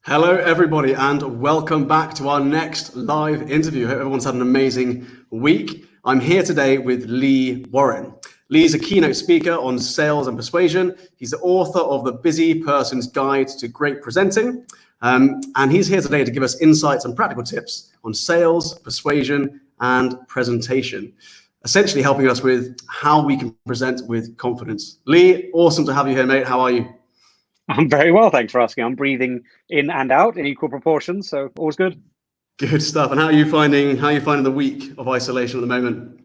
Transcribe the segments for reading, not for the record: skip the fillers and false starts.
Hello, everybody, and welcome back to our next live interview. I hope everyone's had an amazing week. I'm here today with Lee Warren. Lee's a keynote speaker on sales and persuasion. He's the author of The Busy Person's Guide to Great Presenting. And he's here today to give us insights and practical tips on sales, persuasion, and presentation, essentially helping us with how we can present with confidence. Lee, awesome to have you here, mate. How are you? I'm very well, thanks for asking. I'm breathing in and out in equal proportions, so all's good. Good stuff. And how are you finding the week of isolation at the moment?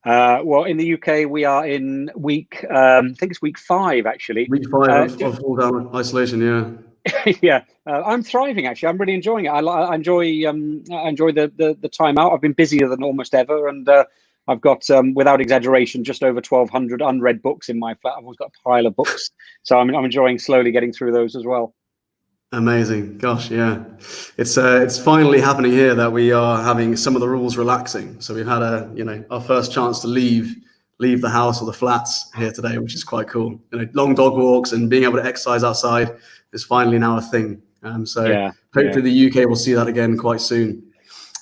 Well, in the UK, we are in week, I think it's week 5, actually. Week 5 of full down isolation, yeah. Yeah, I'm thriving, actually. I'm really enjoying it. I enjoy the time out. I've been busier than almost ever, and I've got, without exaggeration, just over 1,200 unread books in my flat. I've always got a pile of books, so I'm enjoying slowly getting through those as well. Amazing, gosh, yeah. It's finally happening here that we are having some of the rules relaxing. So we've had our first chance to leave the house or the flats here today, which is quite cool. Long dog walks and being able to exercise outside is finally now a thing. Hopefully the UK will see that again quite soon.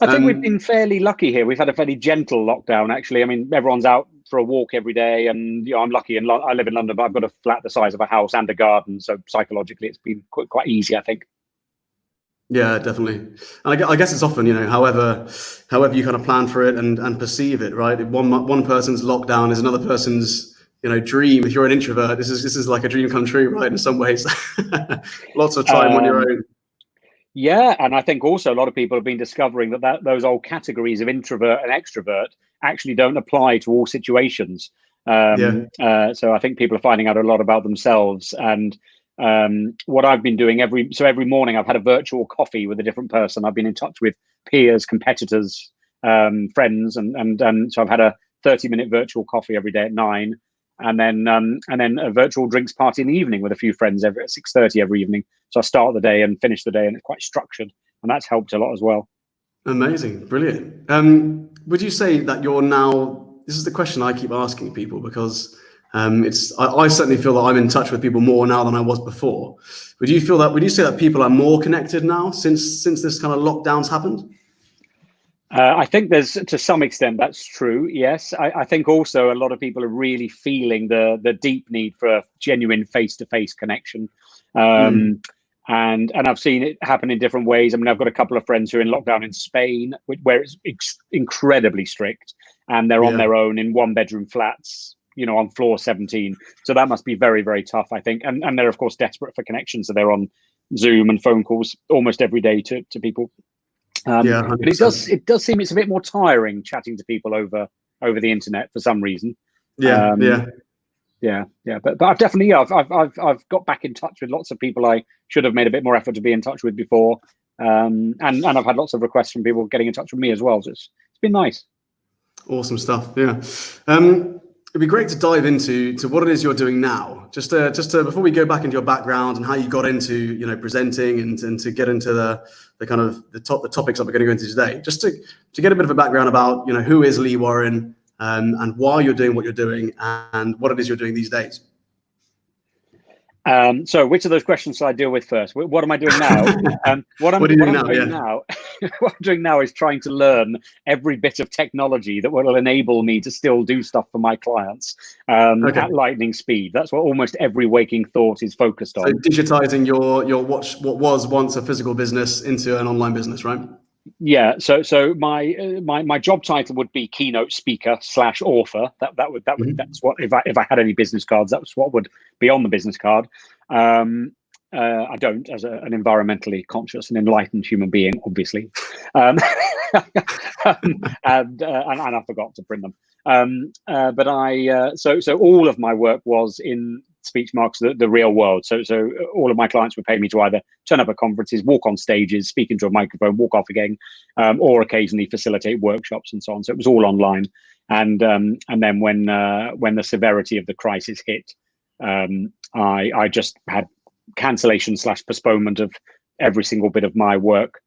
I think we've been fairly lucky here. We've had a fairly gentle lockdown, actually. I mean, everyone's out for a walk every day, and I'm lucky. And I live in London, but I've got a flat the size of a house and a garden, so psychologically, it's been quite easy, I think. Yeah, definitely. And I guess it's often, however you kind of plan for it and perceive it, right? One person's lockdown is another person's dream. If you're an introvert, this is like a dream come true, right? In some ways, lots of time on your own. Yeah, and I think also a lot of people have been discovering that those old categories of introvert and extrovert actually don't apply to all situations. So I think people are finding out a lot about themselves. And what I've been doing every morning, I've had a virtual coffee with a different person. I've been in touch with peers, competitors, friends, and so I've had a 30-minute virtual coffee every day at 9. And then a virtual drinks party in the evening with a few friends at 6:30 every evening. So I start the day and finish the day, and it's quite structured, and that's helped a lot as well. Amazing, brilliant. Would you say that you're now? This is the question I keep asking people because I certainly feel that I'm in touch with people more now than I was before. Would you say that people are more connected now since this kind of lockdowns happened? I think to some extent that's true. Yes, I think also a lot of people are really feeling the deep need for a genuine face-to-face connection, and I've seen it happen in different ways. I mean, I've got a couple of friends who are in lockdown in Spain, where it's incredibly strict, and they're on their own in one-bedroom flats, on floor 17. So that must be very, very tough, I think. And they're of course desperate for connection, so they're on Zoom and phone calls almost every day to people. But it does seem it's a bit more tiring chatting to people over the internet for some reason. But I've definitely I've got back in touch with lots of people I should have made a bit more effort to be in touch with before, and I've had lots of requests from people getting in touch with me as well. So it's been nice. Awesome stuff. Yeah. It'd be great to dive into what it is you're doing now. Just to before we go back into your background and how you got into presenting and to get into the kind of the topics that we're going to go into today. Just to get a bit of a background about who is Lee Warren and why you're doing what you're doing and what it is you're doing these days. So which of those questions should I deal with first? What am I doing now? What I'm doing now is trying to learn every bit of technology that will enable me to still do stuff for my clients at lightning speed. That's what almost every waking thought is focused on. So digitizing your what was once a physical business into an online business, right? Yeah. So my job title would be keynote speaker / author. That's what if I had any business cards, that's what would be on the business card. I don't, as an environmentally conscious and enlightened human being, obviously, and I forgot to print them. But so all of my work was in speech marks, the real world. So all of my clients would pay me to either turn up at conferences, walk on stages, speak into a microphone, walk off again, or occasionally facilitate workshops and so on. So it was all online. And then when the severity of the crisis hit, I just had cancellation / postponement of every single bit of my work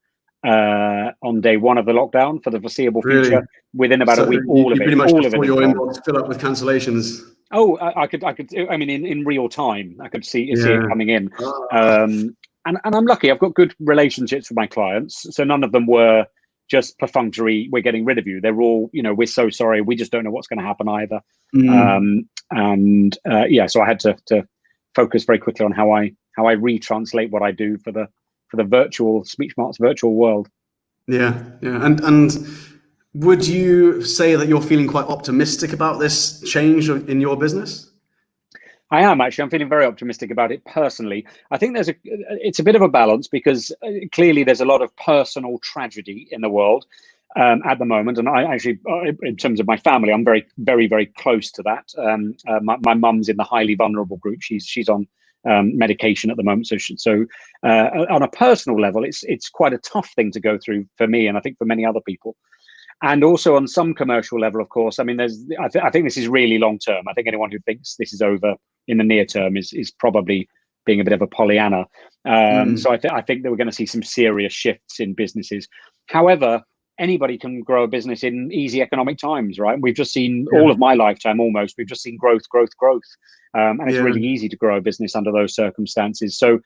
on day 1 of the lockdown for the foreseeable future. Within about a week, all of it. Pretty much all your inbox fill up with cancellations. Oh, I could. I mean, in real time, I could see it coming in. and I'm lucky. I've got good relationships with my clients, so none of them were just perfunctory. We're getting rid of you. They're all, we're so sorry. We just don't know what's going to happen either. So I had to focus very quickly on how I retranslate what I do for the virtual SpeechMart's virtual world. Yeah. And would you say that you're feeling quite optimistic about this change in your business? I am actually. I'm feeling very optimistic about it personally. I think it's a bit of a balance, because clearly there's a lot of personal tragedy in the world at the moment. And I actually, in terms of my family, I'm very, very, very close to that. My mum's in the highly vulnerable group. She's on medication at the moment. So on a personal level, it's quite a tough thing to go through for me, and I think for many other people. And also on some commercial level, of course. I mean, I think this is really long term. I think anyone who thinks this is over in the near term is probably being a bit of a Pollyanna. So I think that we're going to see some serious shifts in businesses. However, anybody can grow a business in easy economic times, right? We've just seen all of my lifetime almost. We've just seen growth. And it's really easy to grow a business under those circumstances. So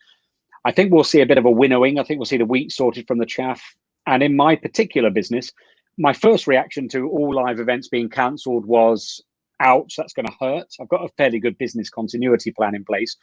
I think we'll see a bit of a winnowing. I think we'll see the wheat sorted from the chaff. And in my particular business, my first reaction to all live events being cancelled was, ouch, that's going to hurt. I've got a fairly good business continuity plan in place.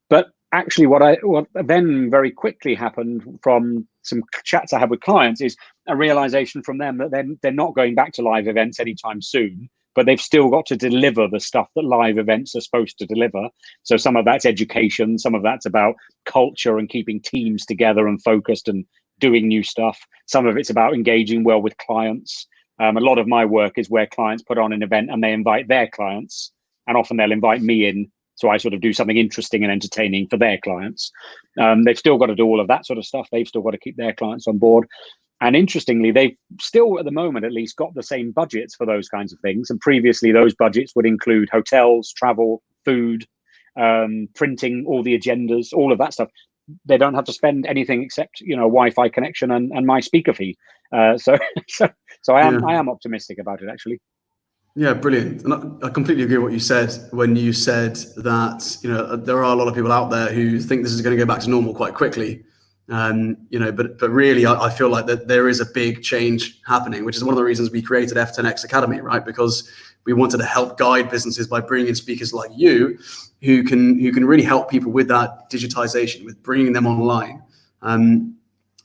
But actually what then very quickly happened from some chats I had with clients is a realization from them that they're not going back to live events anytime soon, but they've still got to deliver the stuff that live events are supposed to deliver. So some of that's education, some of that's about culture and keeping teams together and focused and doing new stuff. Some of it's about engaging well with clients. A lot of my work is where clients put on an event and they invite their clients, and often they'll invite me in. So I sort of do something interesting and entertaining for their clients. They've still got to do all of that sort of stuff. They've still got to keep their clients on board. And interestingly, they've still, at the moment, at least, got the same budgets for those kinds of things. And previously, those budgets would include hotels, travel, food, printing, all the agendas, all of that stuff. They don't have to spend anything except, a Wi-Fi connection and my speaker fee. So I am optimistic about it, actually. Yeah, brilliant. And I completely agree with what you said when you said that, there are a lot of people out there who think this is going to go back to normal quite quickly. But really, I feel like that there is a big change happening, which is one of the reasons we created FTEN X Academy, right? Because we wanted to help guide businesses by bringing in speakers like you who can really help people with that digitization, with bringing them online, and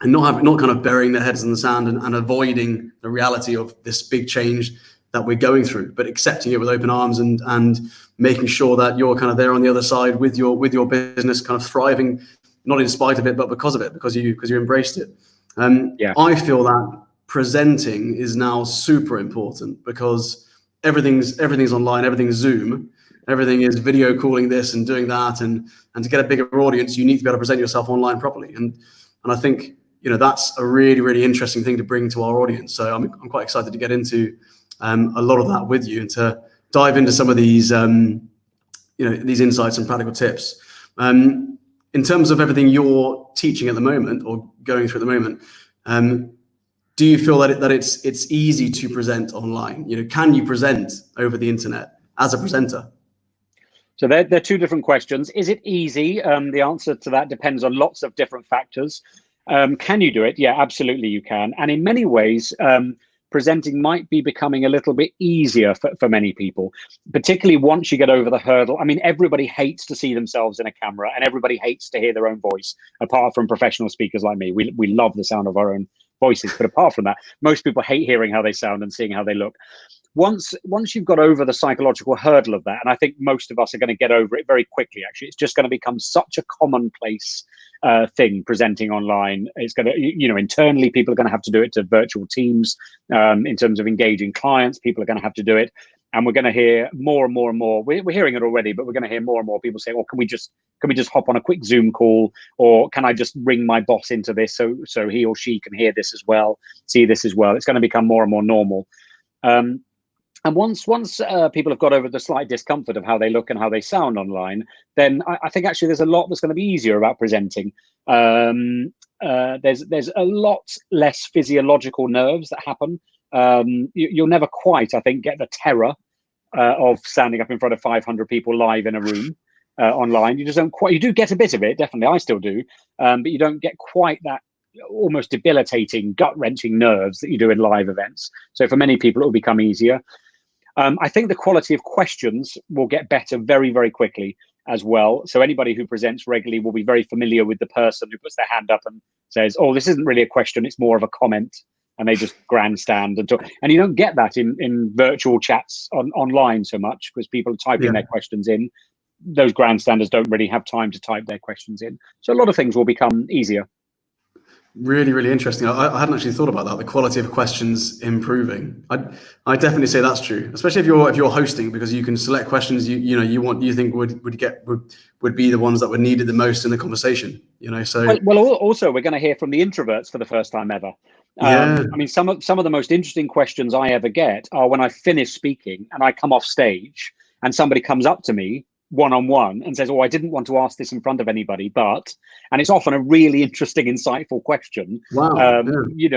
not kind of burying their heads in the sand and avoiding the reality of this big change that we're going through, but accepting it with open arms and making sure that you're kind of there on the other side with your business kind of thriving, not in spite of it, but because of it, because you embraced it. I feel that presenting is now super important, because everything's online, everything's Zoom, everything is video calling this and doing that, and to get a bigger audience, you need to be able to present yourself online properly. And I think that's a really, really interesting thing to bring to our audience. So I'm quite excited to get into a lot of that with you and to dive into some of these these insights and practical tips. In terms of everything you're teaching at the moment or going through at the moment, do you feel that it's easy to present online? Can you present over the internet as a presenter? So they're two different questions. Is it easy? The answer to that depends on lots of different factors. Can you do it? Yeah, absolutely you can. And in many ways, presenting might be becoming a little bit easier for many people, particularly once you get over the hurdle. I mean, everybody hates to see themselves in a camera, and everybody hates to hear their own voice, apart from professional speakers like me. We love the sound of our own voices, but apart from that, most people hate hearing how they sound and seeing how they look. Once you've got over the psychological hurdle of that, and I think most of us are going to get over it very quickly, actually, it's just going to become such a commonplace thing, presenting online. It's going to, internally, people are going to have to do it to virtual teams. In terms of engaging clients, people are going to have to do it. And we're going to hear more and more and more. We're hearing it already, but we're going to hear more and more people say, well, can we just hop on a quick Zoom call? Or can I just ring my boss into this so he or she can hear this as well, see this as well? It's going to become more and more normal. And once people have got over the slight discomfort of how they look and how they sound online, then I think actually there's a lot that's going to be easier about presenting. There's a lot less physiological nerves that happen. You'll never quite, I think, get the terror of standing up in front of 500 people live in a room. online. You just don't quite. You do get a bit of it, definitely. I still do, but you don't get quite that almost debilitating, gut-wrenching nerves that you do in live events. So for many people, it will become easier. I think the quality of questions will get better very, very quickly as well. So anybody who presents regularly will be very familiar with the person who puts their hand up and says, "Oh, this isn't really a question; it's more of a comment," and they just grandstand and talk. And you don't get that in virtual chats online so much, because people are typing their questions in. Those grandstanders don't really have time to type their questions in. So a lot of things will become easier. Really, really interesting. I hadn't actually thought about that. The quality of questions improving. I definitely say that's true, especially if you're hosting, because you can select questions you think would be the ones that were needed the most in the conversation. So well also we're going to hear from the introverts for the first time ever. I mean, some of the most interesting questions I ever get are when I finish speaking and I come off stage and somebody comes up to me one-on-one and says, "Oh, I didn't want to ask this in front of anybody, but," and it's often a really interesting, insightful question. Wow.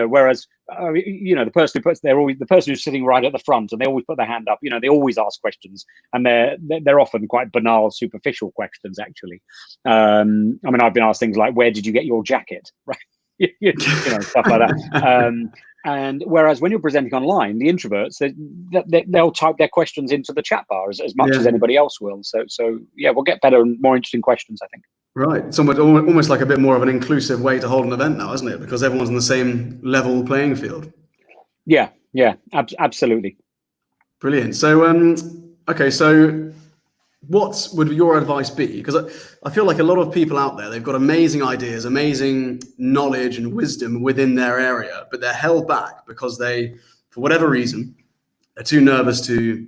Whereas the person the person who's sitting right at the front, and they always put their hand up. They always ask questions, and they're often quite banal, superficial questions. Actually, I mean, I've been asked things like, "Where did you get your jacket?" Right? Stuff like that. And whereas when you're presenting online, the introverts, they'll type their questions into the chat bar as much as anybody else will. So yeah, we'll get better and more interesting questions, I think. Right. So almost like a bit more of an inclusive way to hold an event now, isn't it? Because everyone's on the same level playing field. Yeah, absolutely. Brilliant. So, okay, so what would your advice be? Because I feel like a lot of people out there, they've got amazing ideas, amazing knowledge and wisdom within their area, but they're held back because they, for whatever reason, are too nervous to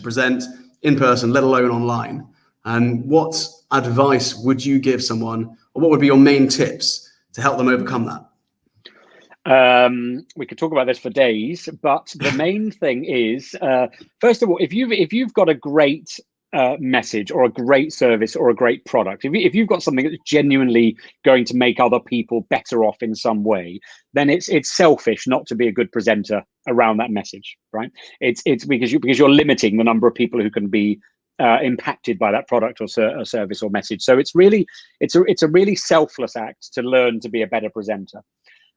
present in person, let alone online. And what advice would you give someone, or what would be your main tips to help them overcome that? We could talk about this for days, but the main thing is, first of all, if you've got a great message or a great service or a great product, if you've got something that's genuinely going to make other people better off in some way, then it's selfish not to be a good presenter around that message, right? It's because you're limiting the number of people who can be impacted by that product or service or message. So it's a really selfless act to learn to be a better presenter.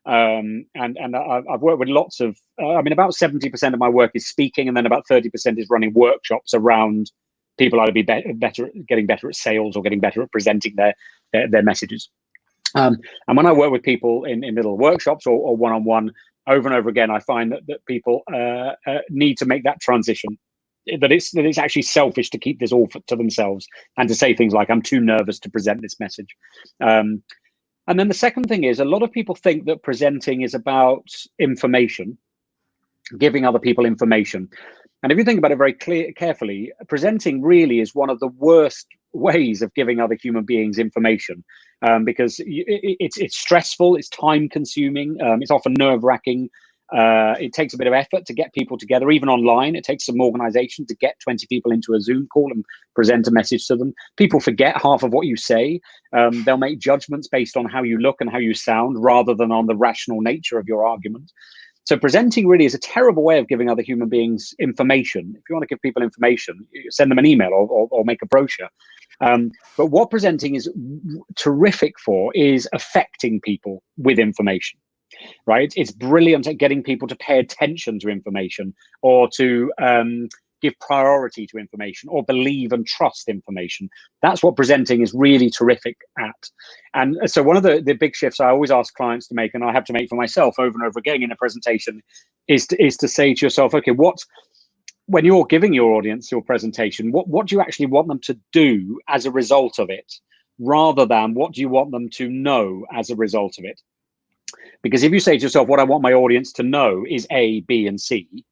And I've worked with lots of, about 70% of my work is speaking, and then about 30% is running workshops around people either getting better at sales or getting better at presenting their messages. And when I work with people in little workshops or one-on-one, over and over again, I find that people need to make that transition. That it's actually selfish to keep this all to themselves and to say things like, "I'm too nervous to present this message." And then the second thing is, a lot of people think that presenting is about information, giving other people information. And if you think about it very carefully, presenting really is one of the worst ways of giving other human beings information, because it's stressful, it's time consuming, it's often nerve-wracking. It takes a bit of effort to get people together, even online. It takes some organization to get 20 people into a Zoom call and present a message to them. People forget half of what you say. They'll make judgments based on how you look and how you sound rather than on the rational nature of your argument. So presenting really is a terrible way of giving other human beings information. If you want to give people information, you send them an email or make a brochure. But what presenting is terrific for is affecting people with information. Right? It's brilliant at getting people to pay attention to information, or to give priority to information, or believe and trust information. That's what presenting is really terrific at. And so one of the big shifts I always ask clients to make, and I have to make for myself over and over again in a presentation, is to say to yourself, okay, when you're giving your audience your presentation, what do you actually want them to do as a result of it, rather than what do you want them to know as a result of it? Because if you say to yourself, what I want my audience to know is A, B, and C,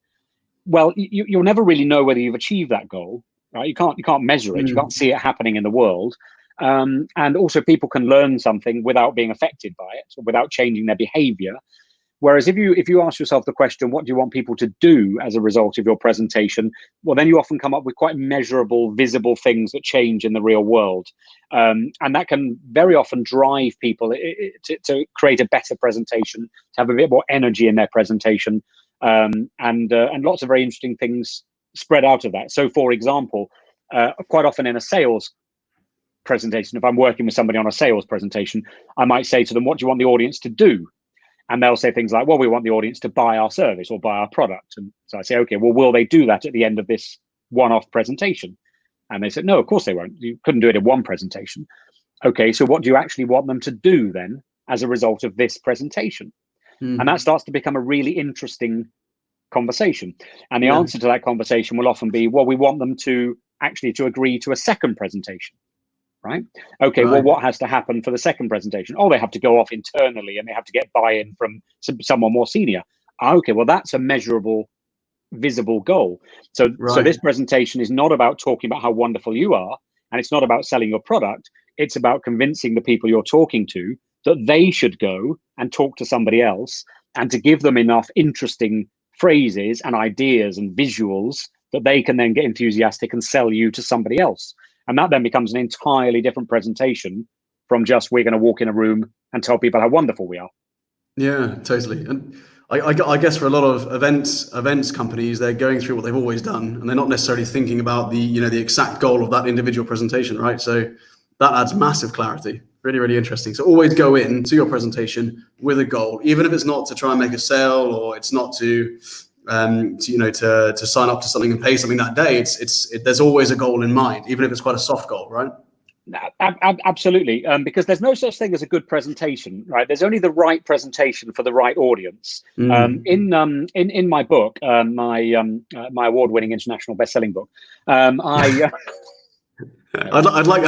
well, you'll never really know whether you've achieved that goal, right? You can't measure it. You can't see it happening in the world. And also people can learn something without being affected by it, or without changing their behavior. Whereas if you ask yourself the question, what do you want people to do as a result of your presentation? Well, then you often come up with quite measurable, visible things that change in the real world. And that can very often drive people to create a better presentation, to have a bit more energy in their presentation, and lots of very interesting things spread out of that. So, for example, quite often in a sales presentation, if I'm working with somebody on a sales presentation, I might say to them, what do you want the audience to do? And they'll say things like, well, we want the audience to buy our service or buy our product. And so I say, okay, well, will they do that at the end of this one-off presentation? And they said, no, of course they won't. You couldn't do it in one presentation. Okay, so what do you actually want them to do then as a result of this presentation? And that starts to become a really interesting conversation. And the answer to that conversation will often be, well, we want them to actually to agree to a second presentation. Right. Okay. Well, what has to happen for the second presentation? Oh, they have to go off internally and they have to get buy-in from someone more senior. Okay. Well, that's a measurable, visible goal. So this presentation is not about talking about how wonderful you are, and it's not about selling your product. It's about convincing the people you're talking to that they should go and talk to somebody else, and to give them enough interesting phrases and ideas and visuals that they can then get enthusiastic and sell you to somebody else. And that then becomes an entirely different presentation from just, we're going to walk in a room and tell people how wonderful we are. Yeah, totally. And I guess for a lot of events companies, they're going through what they've always done, and they're not necessarily thinking about the exact goal of that individual presentation, right? So that adds massive clarity. Really, really interesting. So always go into your presentation with a goal, even if it's not to try and make a sale, or it's not to sign up to something and pay something that day. There's always a goal in mind, even if it's quite a soft goal, right? Absolutely, because there's no such thing as a good presentation, right? There's only the right presentation for the right audience. In my book, my award-winning international best-selling book, I'd like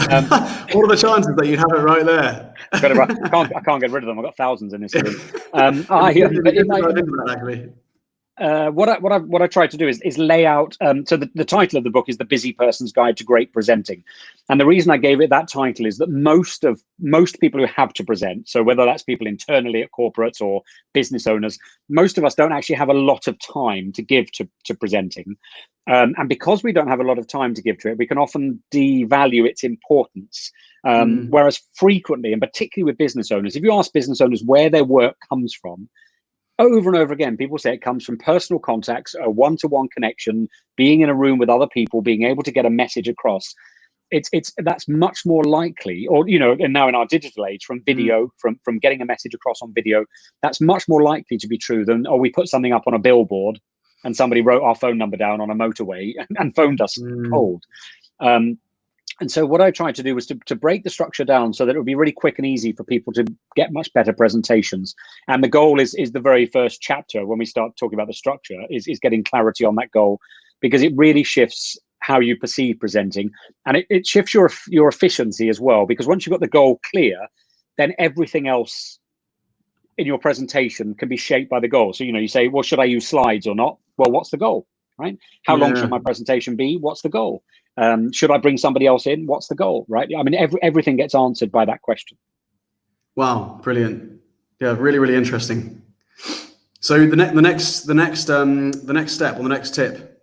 what are the chances that you'd have it right there? I can't get rid of them. I've got thousands in this room. What I try to do is lay out. So the title of the book is The Busy Person's Guide to Great Presenting, and the reason I gave it that title is that most people who have to present, so whether that's people internally at corporates or business owners, most of us don't actually have a lot of time to give to presenting, and because we don't have a lot of time to give to it, we can often devalue its importance. Whereas frequently, and particularly with business owners, if you ask business owners where their work comes from, over and over again, people say it comes from personal contacts, a one-to-one connection, being in a room with other people, being able to get a message across. That's much more likely, or and now in our digital age, from video, from getting a message across on video, that's much more likely to be true than, we put something up on a billboard and somebody wrote our phone number down on a motorway and phoned us cold. And so what I tried to do was to break the structure down so that it would be really quick and easy for people to get much better presentations. And the goal is the very first chapter, when we start talking about the structure, is getting clarity on that goal, because it really shifts how you perceive presenting, and it shifts your efficiency as well, because once you've got the goal clear, then everything else in your presentation can be shaped by the goal. So you say, well, should I use slides or not? Well, what's the goal, right? How long should my presentation be? What's the goal? Should I bring somebody else in? What's the goal, right? I mean, everything gets answered by that question. Wow, brilliant. Yeah, really, really interesting. So the next step, or the next tip.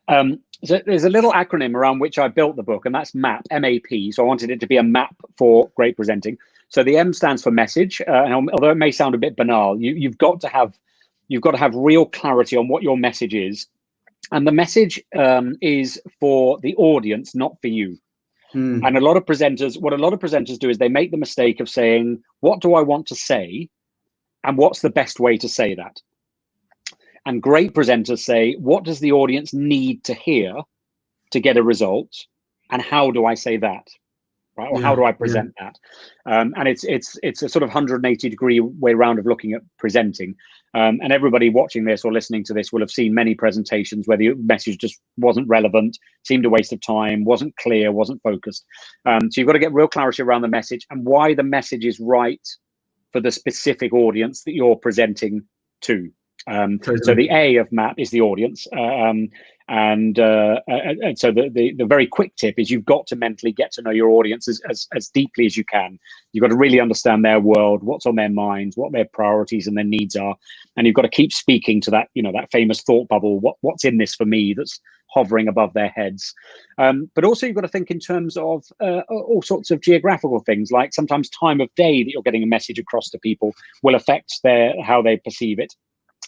So there's a little acronym around which I built the book, and that's MAP, M-A-P. So I wanted it to be a map for great presenting. So the M stands for message, and although it may sound a bit banal, you've got to have real clarity on what your message is. And the message is for the audience, not for you. And what a lot of presenters do is they make the mistake of saying, what do I want to say? And what's the best way to say that? And great presenters say, what does the audience need to hear to get a result? And how do I say that? Right? Or how do I present that? And it's a sort of 180-degree way round of looking at presenting. And everybody watching this or listening to this will have seen many presentations where the message just wasn't relevant, seemed a waste of time, wasn't clear, wasn't focused. So you've got to get real clarity around the message and why the message is right for the specific audience that you're presenting to. So the A of MAP is the audience. And so the very quick tip is you've got to mentally get to know your audience as deeply as you can. You've got to really understand their world, what's on their minds, what their priorities and their needs are. And you've got to keep speaking to that, that famous thought bubble, what's in this for me, that's hovering above their heads. But also you've got to think in terms of all sorts of geographical things, like sometimes time of day that you're getting a message across to people will affect how they perceive it.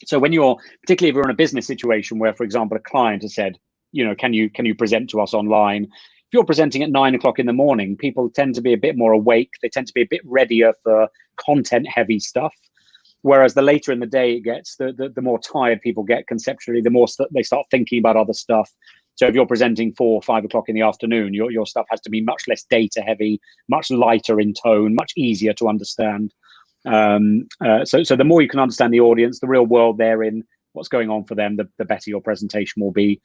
So particularly if you're in a business situation where, for example, a client has said, can you present to us online? you're presenting at 9 o'clock in the morning, people tend to be a bit more awake. They tend to be a bit readier for content heavy stuff. Whereas the later in the day it gets, the more tired people get conceptually, the more they start thinking about other stuff. So if you're presenting 4 or 5 o'clock in the afternoon, your stuff has to be much less data heavy, much lighter in tone, much easier to understand. So the more you can understand the audience, the real world they're in, what's going on for them, the better your presentation will be.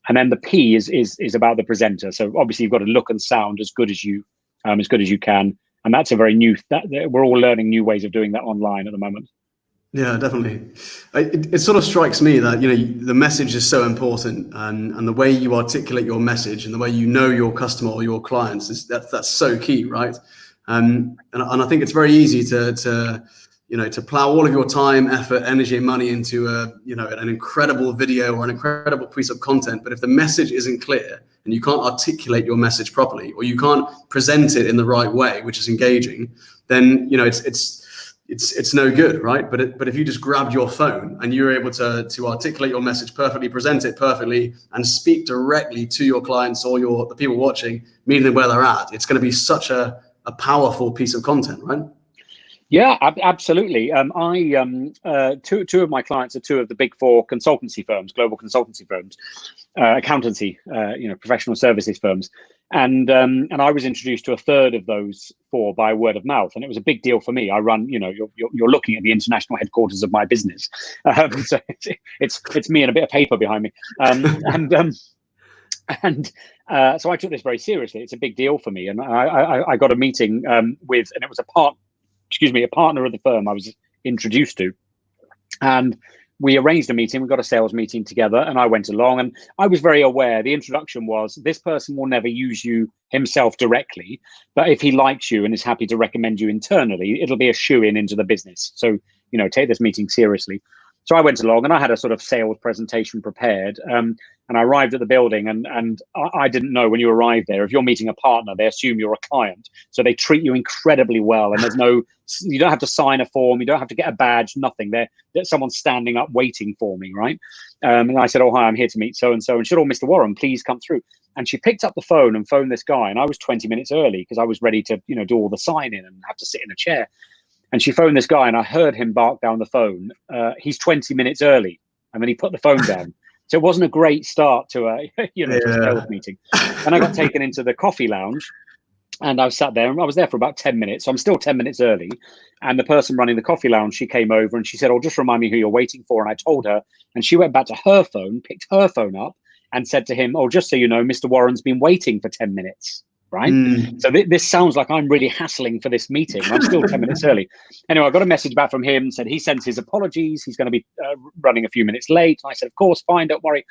And then the P is about the presenter. So obviously you've got to look and sound as good as you can. And that's a very new, we're all learning new ways of doing that online at the moment. Yeah, definitely. It sort of strikes me that, the message is so important, and the way you articulate your message and the way you know your customer or your clients that's so key, right? And I think it's very easy to plow all of your time, effort, energy, and money into an incredible video or an incredible piece of content. But if the message isn't clear and you can't articulate your message properly, or you can't present it in the right way, which is engaging, then it's no good, right? But if you just grabbed your phone and you're able to articulate your message perfectly, present it perfectly, and speak directly to your clients or the people watching, meeting them where they're at, it's going to be such a powerful piece of content, right? Yeah, absolutely. Two of my clients are two of the big four consultancy firms, global consultancy firms, accountancy, professional services firms. And I was introduced to a third of those four by word of mouth, and it was a big deal for me. I run, you're looking at the international headquarters of my business, so it's me and a bit of paper behind me, so I took this very seriously. It's a big deal for me, and I got a meeting with, and it was a partner of the firm I was introduced to, and we arranged a meeting. We got a sales meeting together, and I went along, and I was very aware. The introduction was, this person will never use you himself directly, but if he likes you and is happy to recommend you internally, it'll be a shoe-in into the business. So, take this meeting seriously. So I went along and I had a sort of sales presentation prepared. And I arrived at the building, and I didn't know, when you arrive there, if you're meeting a partner, they assume you're a client. So they treat you incredibly well. And you don't have to sign a form. You don't have to get a badge, nothing. There's someone standing up waiting for me, right? And I said, oh, hi, I'm here to meet so-and-so. And she said, oh, Mr. Warren, please come through. And she picked up the phone and phoned this guy. And I was 20 minutes early because I was ready to, do all the sign-in and have to sit in a chair. And she phoned this guy, and I heard him bark down the phone. He's 20 minutes early. And then he put the phone down. So it wasn't a great start to a sales meeting. And I got taken into the coffee lounge, and I sat there, and I was there for about 10 minutes. So I'm still 10 minutes early. And the person running the coffee lounge, she came over and she said, oh, just remind me who you're waiting for. And I told her, and she went back to her phone, picked her phone up and said to him, oh, just so you know, Mr. Warren's been waiting for 10 minutes. Right. So this sounds like I'm really hassling for this meeting. I'm still 10 minutes early. Anyway, I got a message back from him, said he sends his apologies. He's going to be running a few minutes late. And I said, of course, fine, don't worry.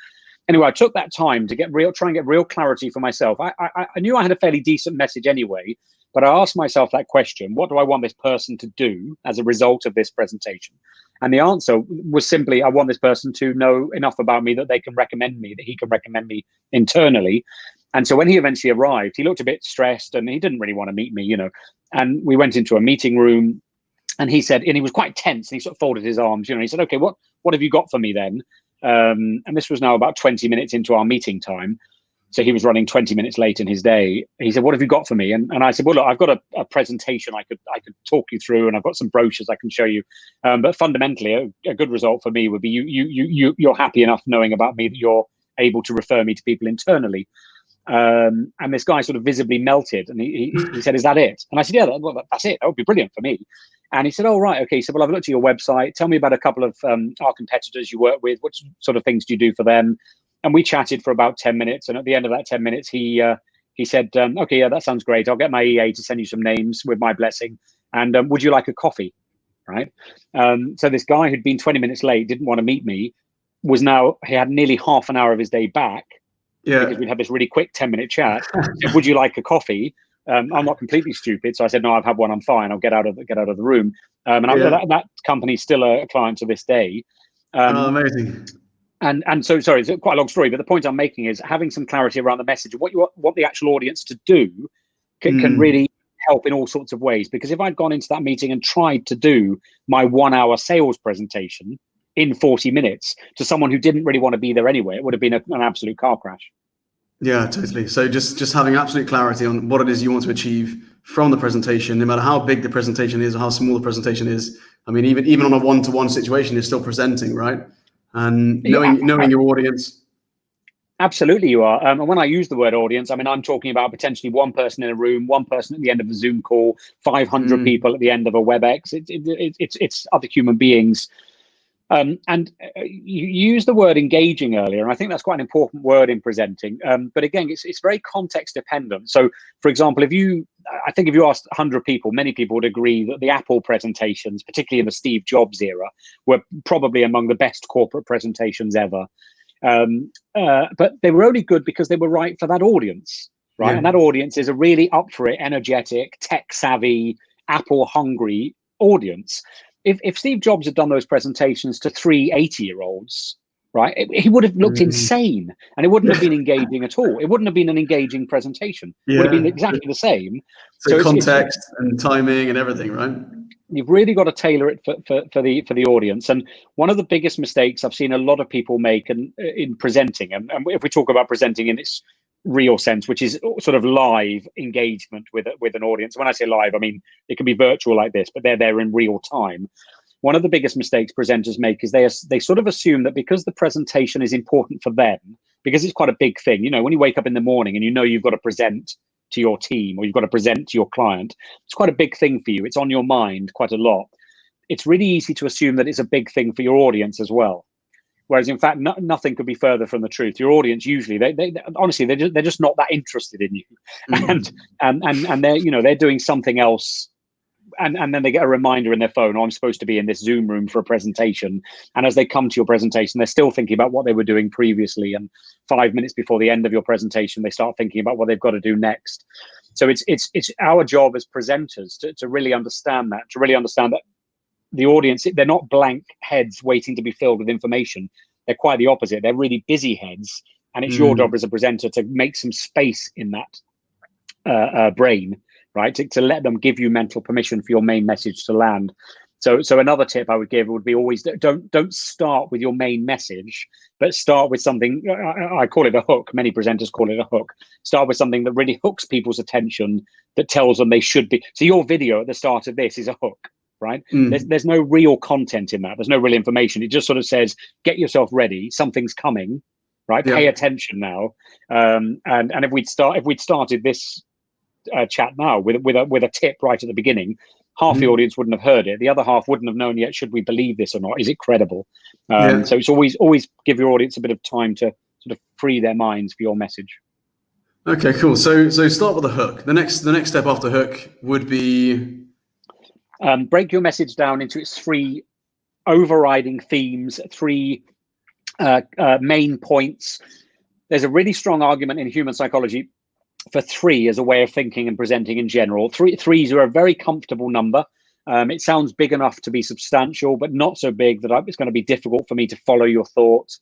Anyway, I took that time to try and get real clarity for myself. I knew I had a fairly decent message anyway, but I asked myself that question: what do I want this person to do as a result of this presentation? And the answer was simply, I want this person to know enough about me that they can recommend me, that he can recommend me internally. And so when he eventually arrived, he looked a bit stressed and he didn't really want to meet me, and we went into a meeting room, and he said, and he was quite tense, and he sort of folded his arms, he said, okay, what have you got for me then? And this was now about 20 minutes into our meeting time. So he was running 20 minutes late in his day. He said, what have you got for me? And I said, well, look, I've got a presentation I could talk you through, and I've got some brochures I can show you. But fundamentally, a good result for me would be you're happy enough knowing about me that you're able to refer me to people internally. And this guy sort of visibly melted, and he said, is that it? And I said, yeah, that's it. That would be brilliant for me. And he said, oh, right. Okay. So, well, I've looked at your website. Tell me about a couple of our competitors you work with. What sort of things do you do for them? And we chatted for about 10 minutes. And at the end of that 10 minutes, he said, okay, yeah, that sounds great. I'll get my EA to send you some names with my blessing. And would you like a coffee? Right. So this guy who'd been 20 minutes late, didn't want to meet me, he had nearly half an hour of his day back. Yeah. Because we'd had this really quick 10-minute chat. Said, would you like a coffee? I'm not completely stupid. So I said, no, I've had one. I'm fine. I'll get out of the room. That company's still a client to this day. Amazing. And so, sorry, it's quite a long story, but the point I'm making is having some clarity around the message, what you want the actual audience to do can really help in all sorts of ways. Because if I'd gone into that meeting and tried to do my 1-hour sales presentation in 40 minutes to someone who didn't really want to be there anyway, it would have been an absolute car crash. Yeah, totally. So just having absolute clarity on what it is you want to achieve from the presentation, no matter how big the presentation is or how small the presentation is. I mean, even on a one-to-one situation, you're still presenting, right? And knowing your audience. Absolutely, you are. And when I use the word audience, I mean, I'm talking about potentially one person in a room, one person at the end of a Zoom call, 500 people at the end of a WebEx. It's other human beings. And you used the word engaging earlier, and I think that's quite an important word in presenting. But again, it's very context dependent. So, for example, I think if you asked 100 people, many people would agree that the Apple presentations, particularly in the Steve Jobs era, were probably among the best corporate presentations ever. But they were only good because they were right for that audience, right? Yeah. And that audience is a really up for it, energetic, tech savvy, Apple hungry audience. If Steve Jobs had done those presentations to 3 80-year-olds, right, he would have looked insane, and it wouldn't have been engaging at all. It wouldn't have been an engaging presentation. It would have been exactly the same. So context and timing and everything, right? You've really got to tailor it for the audience. And one of the biggest mistakes I've seen a lot of people make in presenting, and if we talk about presenting in its real sense, which is sort of live engagement with an audience. When I say live, I mean it can be virtual like this, but they're there in real time. One of the biggest mistakes presenters make is they sort of assume that because the presentation is important for them, because it's quite a big thing. You know, when you wake up in the morning and you know you've got to present to your team or you've got to present to your client, it's quite a big thing for you. It's on your mind quite a lot. It's really easy to assume that it's a big thing for your audience as well. Whereas in fact, nothing could be further from the truth. Your audience usually, they honestly, they're just not that interested in you, and they're doing something else, and then they get a reminder in their phone. Oh, I'm supposed to be in this Zoom room for a presentation, and as they come to your presentation, they're still thinking about what they were doing previously. And 5 minutes before the end of your presentation, they start thinking about what they've got to do next. So it's our job as presenters to really understand that. The audience, they're not blank heads waiting to be filled with information. They're quite the opposite. They're really busy heads. And it's your job as a presenter to make some space in that brain, right? To let them give you mental permission for your main message to land. So another tip I would give would be always don't start with your main message, but start with something, I call it a hook. Many presenters call it a hook. Start with something that really hooks people's attention, that tells them they should be. So your video at the start of this is a hook. Right? There's no real content in that. There's no real information. It just sort of says, get yourself ready. Something's coming, right? Yeah. Pay attention now. And if we'd started this chat now with a tip right at the beginning, half the audience wouldn't have heard it. The other half wouldn't have known yet. Should we believe this or not? Is it credible? So it's always give your audience a bit of time to sort of free their minds for your message. Okay, cool. So start with a hook. The next step after hook would be. Break your message down into its 3 overriding themes, 3 main points. There's a really strong argument in human psychology for 3 as a way of thinking and presenting in general. Threes are a very comfortable number. It sounds big enough to be substantial, but not so big that it's going to be difficult for me to follow your thoughts.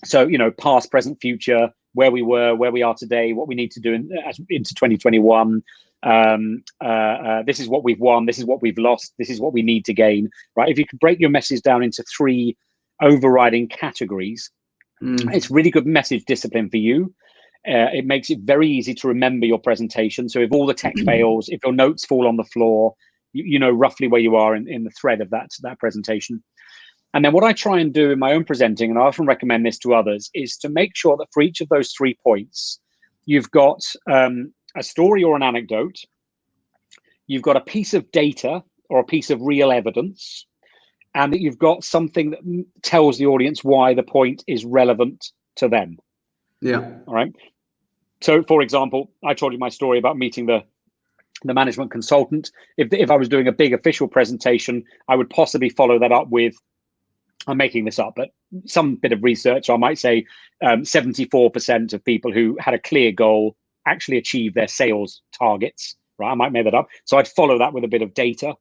So, past, present, future, where we were, where we are today, what we need to do into 2021. This is what we've won, this is what we've lost, this is what we need to gain, right? If you could break your message down into 3 overriding categories, it's really good message discipline for you. It makes it very easy to remember your presentation. So if all the tech fails, if your notes fall on the floor, you know roughly where you are in the thread of that presentation. And then what I try and do in my own presenting, and I often recommend this to others, is to make sure that for each of those 3 points, you've got a story or an anecdote, you've got a piece of data or a piece of real evidence, and that you've got something that tells the audience why the point is relevant to them. Yeah. All right. So, for example, I told you my story about meeting the management consultant. If I was doing a big official presentation, I would possibly follow that up with, I'm making this up, but some bit of research. I might say 74% of people who had a clear goal actually achieve their sales targets, right? I might make that up. So I'd follow that with a bit of data.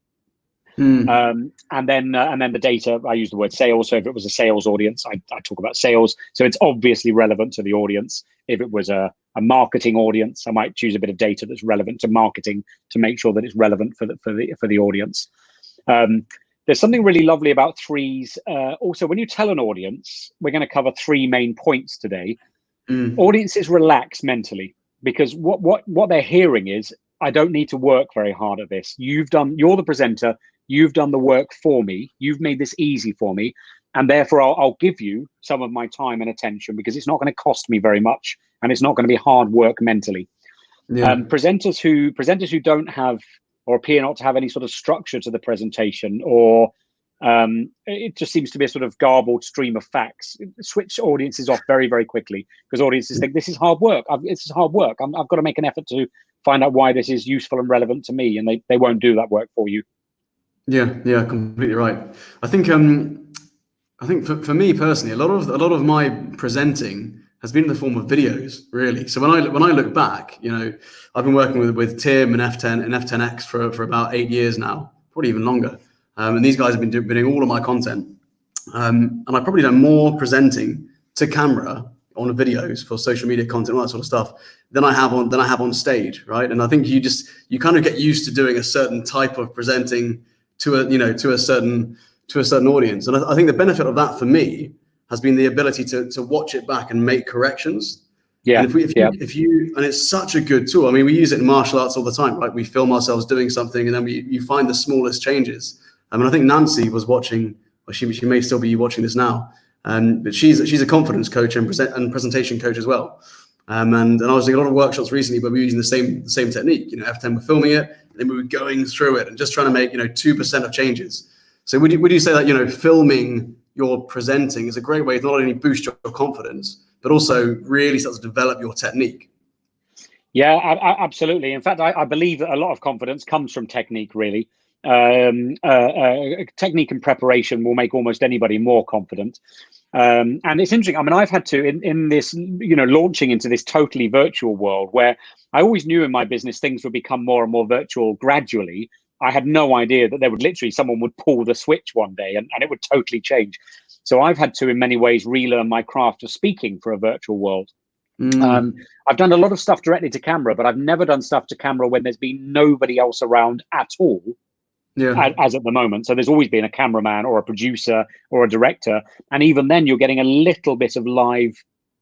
And then the data, I use the word sales. So if it was a sales audience, I talk about sales. So it's obviously relevant to the audience. If it was a marketing audience, I might choose a bit of data that's relevant to marketing to make sure that it's relevant for the audience. There's something really lovely about 3s. Also, when you tell an audience, we're going to cover 3 main points today. Audiences relax mentally because what they're hearing is, I don't need to work very hard at this. You're the presenter. You've done the work for me. You've made this easy for me. And therefore, I'll give you some of my time and attention because it's not going to cost me very much and it's not going to be hard work mentally. Yeah. Presenters who don't have or appear not to have any sort of structure to the presentation, or it just seems to be a sort of garbled stream of facts, switch audiences off very, very quickly because audiences think this is hard work. This is hard work. I've got to make an effort to find out why this is useful and relevant to me, and they won't do that work for you. Yeah, completely right. I think for me personally, a lot of my presenting has been in the form of videos, really. So when I look back, I've been working with Tim and FTEN X for about 8 years now, probably even longer. And these guys have been doing all of my content. And I've probably done more presenting to camera on videos for social media content, all that sort of stuff, than I have on stage, right? And I think you kind of get used to doing a certain type of presenting to a certain audience. And I think the benefit of that for me has been the ability to watch it back and make corrections. Yeah. And if you and it's such a good tool. I mean, we use it in martial arts all the time, right? We film ourselves doing something and then you find the smallest changes. I mean, I think Nancy was watching, or she may still be watching this now. But she's a confidence coach and presentation coach as well. And I was doing a lot of workshops recently, but we were using the same technique. FTEN were filming it, and then we were going through it and just trying to make 2% of changes. So would you say that filming your presenting is a great way to not only boost your confidence, but also really start to develop your technique? Yeah, absolutely. In fact, I believe that a lot of confidence comes from technique, really. Technique and preparation will make almost anybody more confident. And it's interesting. I mean, I've had to, in this, launching into this totally virtual world where I always knew in my business things would become more and more virtual gradually. I had no idea that someone would pull the switch one day and it would totally change. So I've had to, in many ways, relearn my craft of speaking for a virtual world. I've done a lot of stuff directly to camera, but I've never done stuff to camera when there's been nobody else around at all. Yeah. As at the moment. So there's always been a cameraman or a producer or a director. And even then you're getting a little bit of live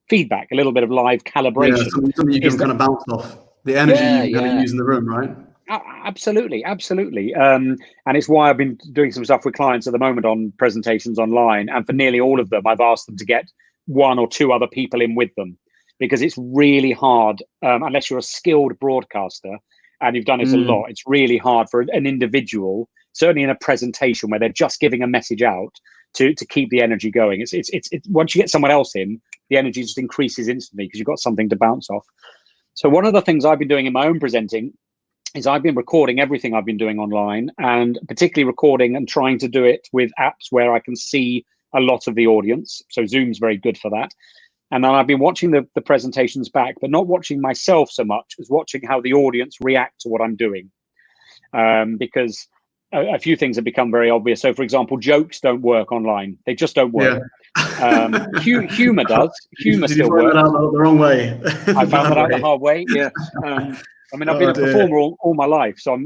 feedback, a little bit of live calibration. Yeah, something you can kind of bounce off the energy you kind of use in the room, right? Absolutely. And it's why I've been doing some stuff with clients at the moment on presentations online. And for nearly all of them, I've asked them to get 1 or 2 other people in with them, because it's really hard, unless you're a skilled broadcaster, and you've done it a lot, it's really hard for an individual, certainly in a presentation where they're just giving a message out, to keep the energy going. It's once you get someone else in, the energy just increases instantly because you've got something to bounce off. So one of the things I've been doing in my own presenting is I've been recording everything I've been doing online, and particularly recording and trying to do it with apps where I can see a lot of the audience. So Zoom's very good for that. And then I've been watching the presentations back, but not watching myself so much as watching how the audience react to what I'm doing. Because a few things have become very obvious. So, for example, jokes don't work online. They just don't work. Yeah. Humor does. Humor still works. Did you find that out the wrong way? I found that out the hard way, yeah. I mean, I've been a performer all my life, so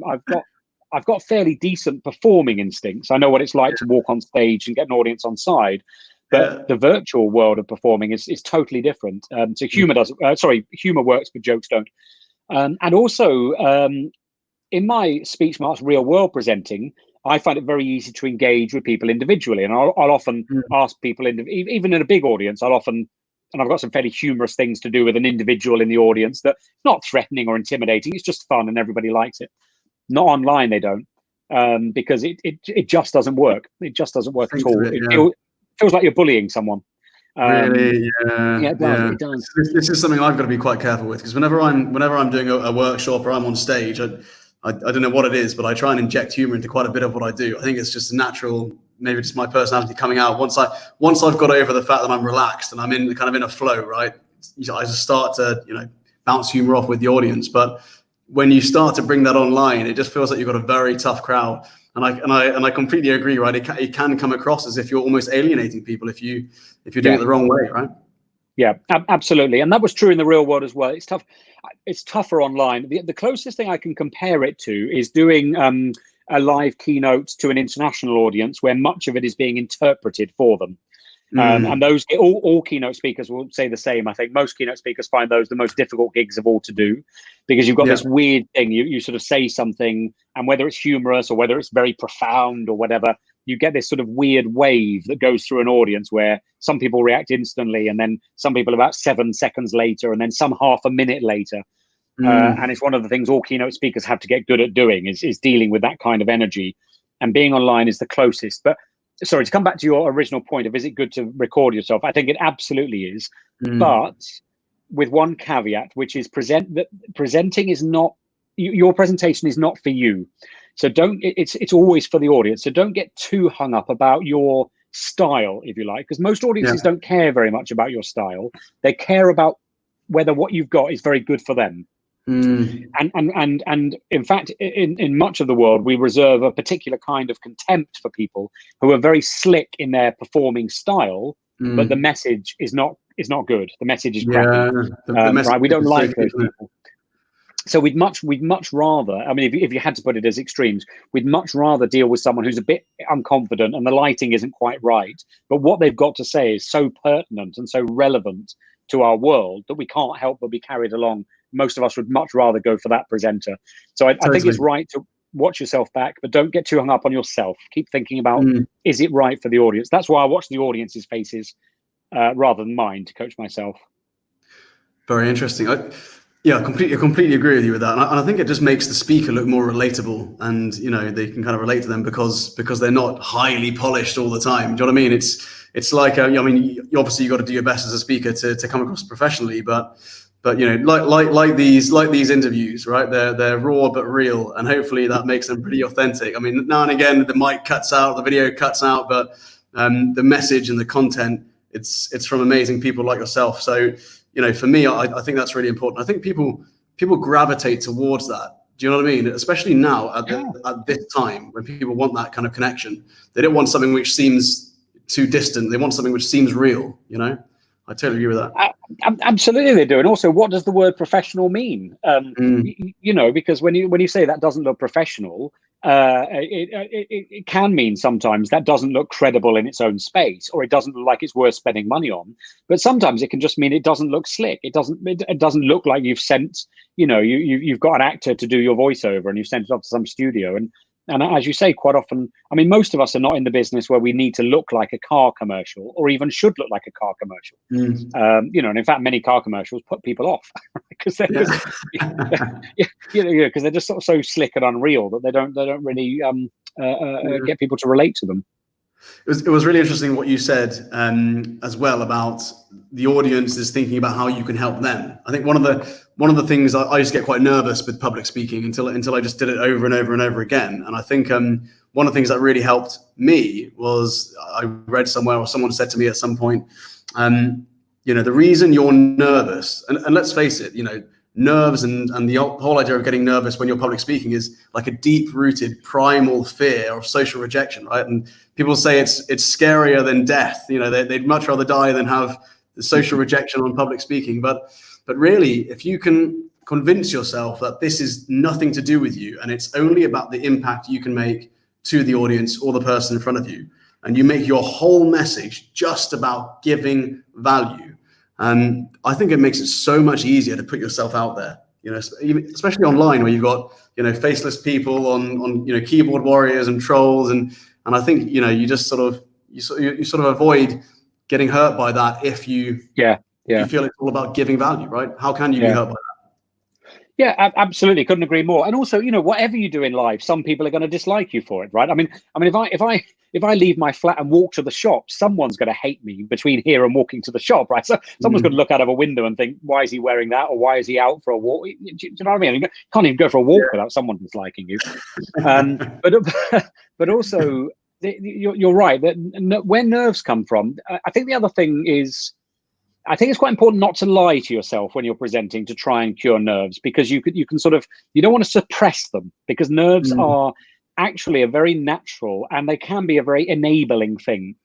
I've got fairly decent performing instincts. I know what it's like to walk on stage and get an audience on side. But the virtual world of performing is totally different. So humor works, but jokes don't. And also, in my speech marks real world presenting, I find it very easy to engage with people individually. And I'll often ask people, even in a big audience, and I've got some fairly humorous things to do with an individual in the audience that's not threatening or intimidating. It's just fun and everybody likes it. Not online, they don't, because it just doesn't work. It just doesn't work at all. Feels like you're bullying someone. Really? Yeah, it does. It does. This is something I've got to be quite careful with, because whenever I'm doing a workshop or I'm on stage, I don't know what it is, but I try and inject humor into quite a bit of what I do. I think it's just a natural, maybe just my personality coming out. Once I've got over the fact that I'm relaxed and I'm in a flow, right? I just start to bounce humor off with the audience. But when you start to bring that online, it just feels like you've got a very tough crowd. And I completely agree, right? It can come across as if you're almost alienating people if you're doing it the wrong way, right? Yeah, absolutely. And that was true in the real world as well. It's tough. It's tougher online. The closest thing I can compare it to is doing a live keynote to an international audience where much of it is being interpreted for them. And those all keynote speakers will say the same. I think most keynote speakers find those the most difficult gigs of all to do, because you've got this weird thing. You sort of say something, and whether it's humorous or whether it's very profound or whatever, you get this sort of weird wave that goes through an audience where some people react instantly, and then some people about 7 seconds later, and then some half a minute later. And it's one of the things all keynote speakers have to get good at doing is dealing with that kind of energy. And being online is the closest. But sorry, to come back to your original point of, is it good to record yourself? I think it absolutely is. But with one caveat, which is presenting is not, your presentation is not for you. So it's always for the audience. So don't get too hung up about your style, if you like, because most audiences don't care very much about your style. They care about whether what you've got is very good for them. And in fact, in much of the world, we reserve a particular kind of contempt for people who are very slick in their performing style, but the message is not good. The message is crappy. Right? We don't like those people. So we'd much rather, I mean, if you had to put it as extremes, we'd much rather deal with someone who's a bit unconfident and the lighting isn't quite right, but what they've got to say is so pertinent and so relevant to our world that we can't help but be carried along. Most of us would much rather go for that presenter. So I think it's right to watch yourself back, but don't get too hung up on yourself. Keep thinking about, is it right for the audience? That's why I watch the audience's faces rather than mine to coach myself. Very interesting. I completely agree with you with that. And I think it just makes the speaker look more relatable, and, they can kind of relate to them because they're not highly polished all the time. Do you know what I mean? It's like, obviously you got to do your best as a speaker to come across professionally, but like these interviews, right? They're raw but real, and hopefully that makes them pretty authentic. I mean, now and again the mic cuts out, the video cuts out, but the message and the content, it's from amazing people like yourself. So, for me, I think that's really important. I think people gravitate towards that. Do you know what I mean? Especially now at this time when people want that kind of connection. They don't want something which seems too distant. They want something which seems real. I totally agree with that. Absolutely, they do. And also, what does the word professional mean? Because when you say that doesn't look professional, it can mean sometimes that doesn't look credible in its own space, or it doesn't look like it's worth spending money on. But sometimes it can just mean it doesn't look slick. It doesn't look like you've sent, you've got an actor to do your voiceover and you've sent it off to some studio. And as you say, quite often, I mean, most of us are not in the business where we need to look like a car commercial, or even should look like a car commercial. And in fact, many car commercials put people off because they're because they're just sort of so slick and unreal that they don't really get people to relate to them. It was really interesting what you said as well about the audience is thinking about how you can help them. I think one of the things I used to get quite nervous with public speaking until I just did it over and over and over again. And I think one of the things that really helped me was I read somewhere, or someone said to me at some point, the reason you're nervous, and let's face it, nerves and the whole idea of getting nervous when you're public speaking is like a deep-rooted primal fear of social rejection, right? And people say it's scarier than death. They'd much rather die than have the social rejection on public speaking. But really, if you can convince yourself that this is nothing to do with you, and it's only about the impact you can make to the audience or the person in front of you, and you make your whole message just about giving value, I think it makes it so much easier to put yourself out there, especially online where you've got, faceless people on keyboard warriors and trolls. And I think, you just sort of avoid getting hurt by that if you feel it's all about giving value, right? How can you be hurt by that? Yeah, absolutely. Couldn't agree more. And also, whatever you do in life, some people are going to dislike you for it, right? I mean, if I leave my flat and walk to the shop, someone's going to hate me between here and walking to the shop, right? So someone's going to look out of a window and think, why is he wearing that? Or why is he out for a walk? Do you know what I mean? You can't even go for a walk without someone disliking you. But also, you're right that where nerves come from. I think the other thing is, I think it's quite important not to lie to yourself when you're presenting to try and cure nerves, because you can sort of, you don't want to suppress them, because nerves are actually a very natural, and they can be a very enabling thing.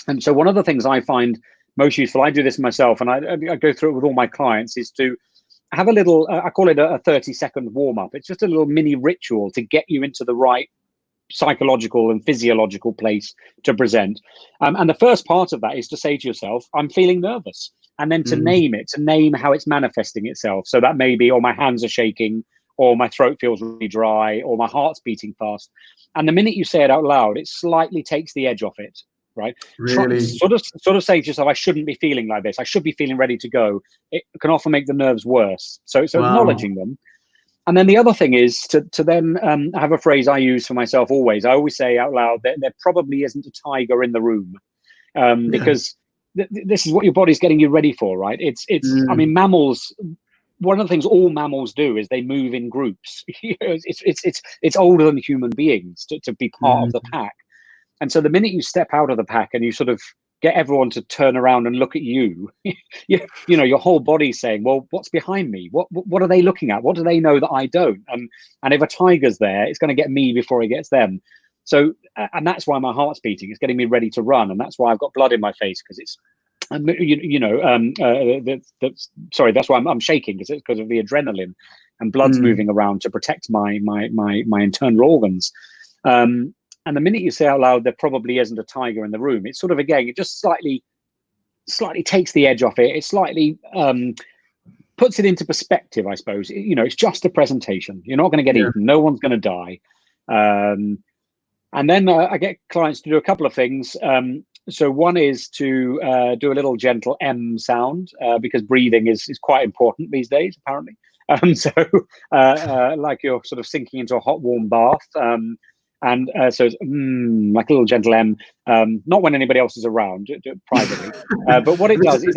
And so one of the things I find most useful, I do this myself, and I go through it with all my clients, is to have a little, I call it a 30-second warm-up. It's just a little mini ritual to get you into the right psychological and physiological place to present. And the first part of that is to say to yourself, I'm feeling nervous. And then to name it, to name how it's manifesting itself. So that may be, or my hands are shaking, or my throat feels really dry, or my heart's beating fast. And the minute you say it out loud, it slightly takes the edge off it, right? Really? Sort of saying to yourself, I shouldn't be feeling like this. I should be feeling ready to go. It can often make the nerves worse. So acknowledging them. And then the other thing is to then have a phrase I use for myself always. I always say out loud that there probably isn't a tiger in the room, because this is what your body's getting you ready for, right? I mean, mammals. One of the things all mammals do is they move in groups. It's older than human beings to be part of the pack. And so the minute you step out of the pack and you sort of get everyone to turn around and look at you, you know, your whole body's saying, well, what's behind me? What are they looking at? What do they know that I don't? And if a tiger's there, it's going to get me before it gets them. So, and that's why my heart's beating. It's getting me ready to run. And that's why I've got blood in my face, because it's, sorry, that's why I'm shaking, because of the adrenaline, and blood's moving around to protect my internal organs. And the minute you say out loud, there probably isn't a tiger in the room, it's sort of, again, it just slightly takes the edge off it. It slightly puts it into perspective, I suppose. It's just a presentation. You're not going to get eaten. No one's going to die. And then I get clients to do a couple of things. So one is to do a little gentle M sound, because breathing is quite important these days, apparently. So like you're sort of sinking into a hot, warm bath. So it's like a little gentle M, not when anybody else is around, do it privately. But what it does, it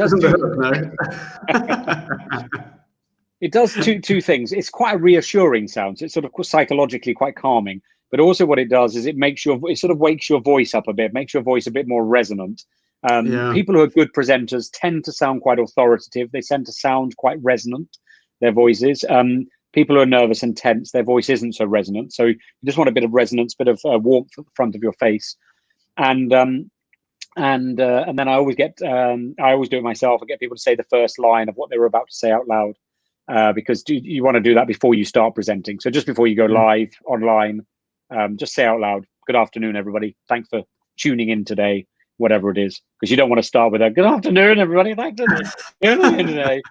does two things. It's quite a reassuring sound. So it's sort of psychologically quite calming. But also what it does is it sort of wakes your voice up a bit, makes your voice a bit more resonant. People who are good presenters tend to sound quite authoritative. They tend to sound quite resonant, their voices. People who are nervous and tense, their voice isn't so resonant. So you just want a bit of resonance, bit of warmth at the front of your face. And then I always do it myself. I get people to say the first line of what they were about to say out loud, because you want to do that before you start presenting. So just before you go live online, just say out loud, "Good afternoon, everybody. Thanks for tuning in today," whatever it is, because you don't want to start with a "Good afternoon, everybody. Thanks for tuning in today."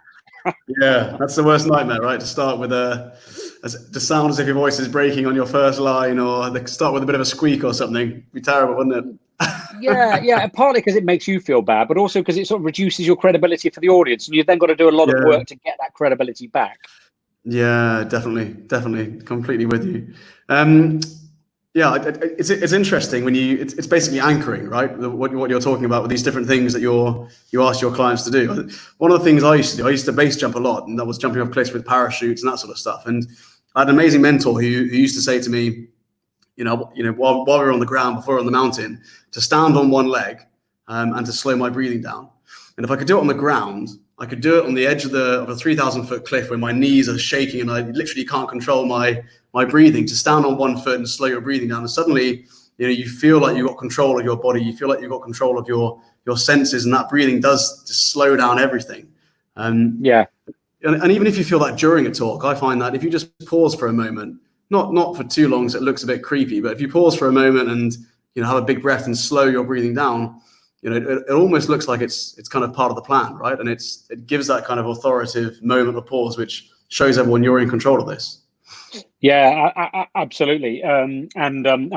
Yeah, that's the worst nightmare, right? To start with to sound as if your voice is breaking on your first line, or start with a bit of a squeak or something. It'd be terrible, wouldn't it? Yeah. Partly because it makes you feel bad, but also because it sort of reduces your credibility for the audience, and you've then got to do a lot of work to get that credibility back. Yeah, definitely, completely with you. It's interesting when it's basically anchoring, right? What you're talking about with these different things that you ask your clients to do. One of the things I used to base jump a lot, and that was jumping off cliffs with parachutes and that sort of stuff. And I had an amazing mentor who used to say to me, while we were on the ground, before we were on the mountain, to stand on one leg and to slow my breathing down. And if I could do it on the ground, I could do it on the edge of a 3,000-foot cliff where my knees are shaking and I literally can't control my breathing, to stand on one foot and slow your breathing down. And suddenly, you feel like you've got control of your body. You feel like you've got control of your senses, and that breathing does just slow down everything. And even if you feel that during a talk, I find that if you just pause for a moment, not for too long, so it looks a bit creepy, but if you pause for a moment and have a big breath and slow your breathing down, it almost looks like it's kind of part of the plan, right? And it gives that kind of authoritative moment of pause, which shows everyone you're in control of this. Yeah, absolutely. And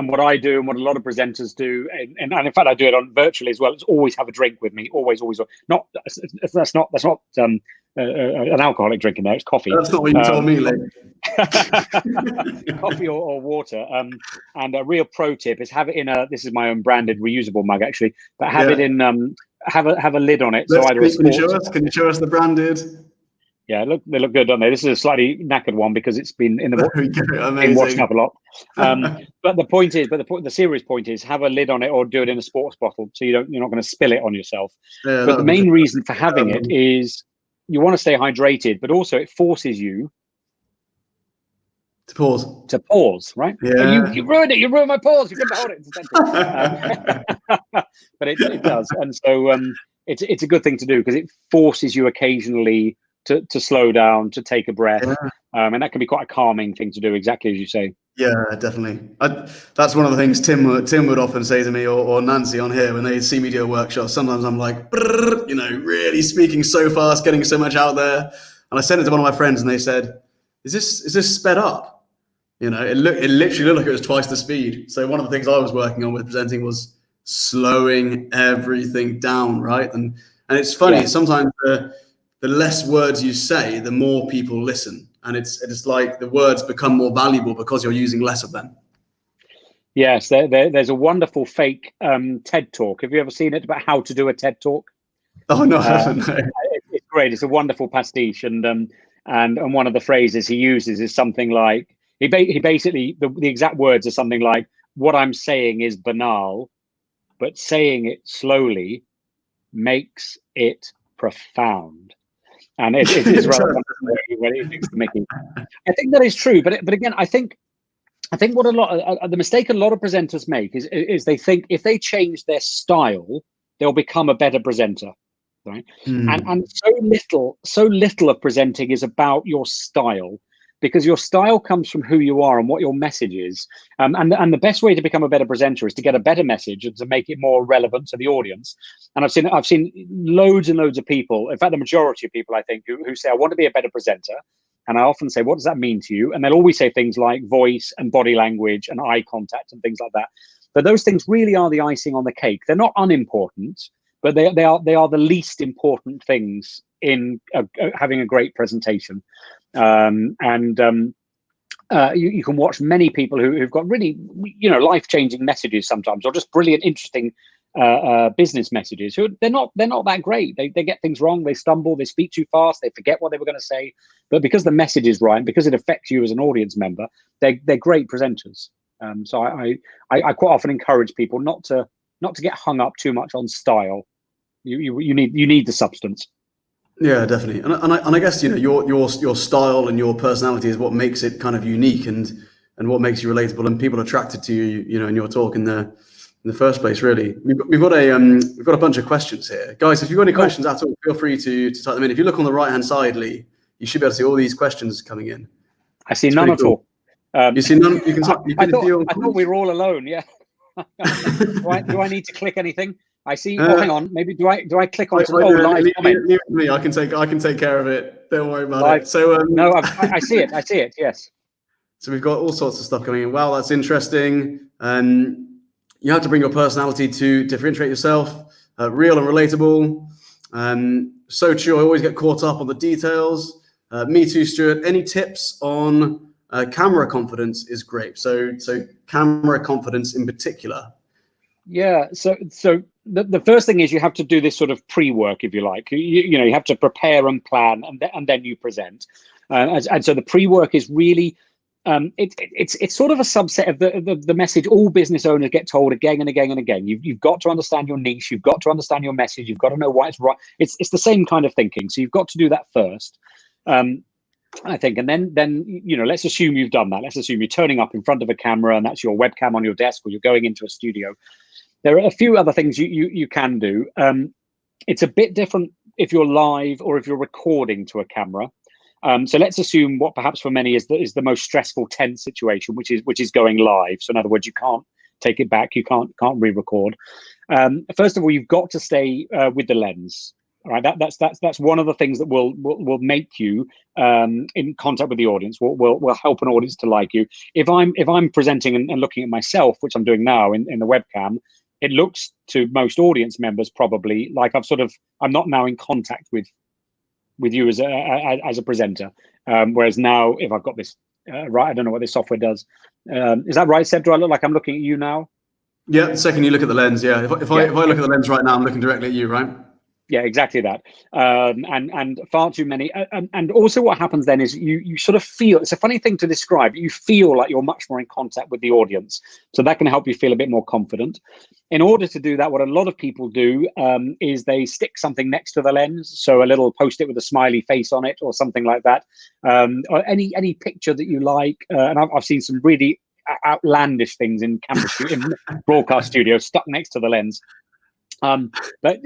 what I do, and what a lot of presenters do, and in fact I do it on virtually as well, is always have a drink with me. Always. Not that's not an alcoholic drink in there. It's coffee. That's not what you told me, Lee. Coffee or water. And a real pro tip is have it in this is my own branded reusable mug actually, but have it in have a lid on it. Can you show us the branded? Yeah, they look good, don't they? This is a slightly knackered one because it's been been washed up a lot. But the serious point is have a lid on it, or do it in a sports bottle, so you're not going to spill it on yourself. Yeah, but the main reason for having it is you want to stay hydrated, but also it forces you to pause, right? Yeah. You ruined it. You ruined my pause. You couldn't hold it. But it does, and so it's a good thing to do because it forces you occasionally to slow down, to take a breath, and that can be quite a calming thing to do, exactly as you say. Yeah, definitely. That's one of the things Tim would often say to me, or Nancy on here when they see me do a workshop. Sometimes I'm like, "Brrr," really speaking so fast, getting so much out there. And I sent it to one of my friends, and they said, "Is this sped up?" It literally looked like it was twice the speed. So one of the things I was working on with presenting was slowing everything down, right? And it's funny, Yeah. sometimes the less words you say, the more people listen. And it's like the words become more valuable because you're using less of them. Yes, there's a wonderful fake TED talk. Have you ever seen it about how to do a TED talk? Oh, no, I haven't. No. It's great. It's a wonderful pastiche, and one of the phrases he uses is something like he basically the exact words are something like, "What I'm saying is banal, but saying it slowly makes it profound." And it's rather wonderful when he thinks the Mickey. I think that is true, but again, I think what the mistake a lot of presenters make is they think if they change their style, they'll become a better presenter, right? And so little of presenting is about your style, because your style comes from who you are and what your message is. And the best way to become a better presenter is to get a better message and to make it more relevant to the audience. And I've seen loads and loads of people, in fact, the majority of people, I think, who say, "I want to be a better presenter." And I often say, "What does that mean to you?" And they'll always say things like voice and body language and eye contact and things like that. But those things really are the icing on the cake. They're not unimportant, but they are the least important things in having a great presentation. You can watch many people who've got really, life-changing messages sometimes, or just brilliant, interesting business messages. Who they're not that great. They get things wrong. They stumble. They speak too fast. They forget what they were going to say. But because the message is right, and because it affects you as an audience member, they're great presenters. So I quite often encourage people not to get hung up too much on style. You need the substance. Yeah, definitely. And I guess your style and your personality is what makes it kind of unique and what makes you relatable and people attracted to you, in your talk in the first place. Really, we've got a bunch of questions here, guys. If you've got any questions at all, feel free to type them in. If you look on the right hand side, Lee, you should be able to see all these questions coming in. I see none at all. You see none. You can. I thought we were all alone. Yeah. Do I need to click anything? I see. Oh, hang on. Maybe do I click on live comment? Leave me. I can take care of it. Don't worry about live. it. So no, I see it. I see it. Yes. So we've got all sorts of stuff coming in. Wow, that's interesting. You have to bring your personality to differentiate yourself. Real and relatable. So true. I always get caught up on the details. Me too, Stuart. Any tips on camera confidence is great. So camera confidence in particular. Yeah. So the first thing is you have to do this sort of pre-work, if you like. You have to prepare and plan, and then you present. And so the pre-work is really it's sort of a subset of the message all business owners get told again and again and again. You've got to understand your niche. You've got to understand your message. You've got to know why it's right. It's the same kind of thinking. So you've got to do that first. I think, and then let's assume you've done that. Let's assume you're turning up in front of a camera, and that's your webcam on your desk, or you're going into a studio. There are a few other things you can do. It's a bit different if you're live or if you're recording to a camera. So let's assume what perhaps for many is the most stressful, tense situation, which is going live. So in other words, you can't take it back, you can't re-record. First of all, you've got to stay with the lens. All right, that's one of the things that will make you in contact with the audience. Will help an audience to like you. If I'm presenting and looking at myself, which I'm doing now in the webcam, it looks to most audience members probably like I'm not now in contact with you as a presenter. Whereas now, if I've got this right, I don't know what this software does. Is that right, Seb? Do I look like I'm looking at you now? Yeah, the second you look at the lens, yeah. If I look at the lens right now, I'm looking directly at you, right? Yeah, exactly that. And far too many. And also what happens then is you sort of feel, it's a funny thing to describe, you feel like you're much more in contact with the audience. So that can help you feel a bit more confident. In order to do that, what a lot of people do is they stick something next to the lens. So a little Post-it with a smiley face on it or something like that. Or any picture that you like. And I've seen some really outlandish things in broadcast studios stuck next to the lens. But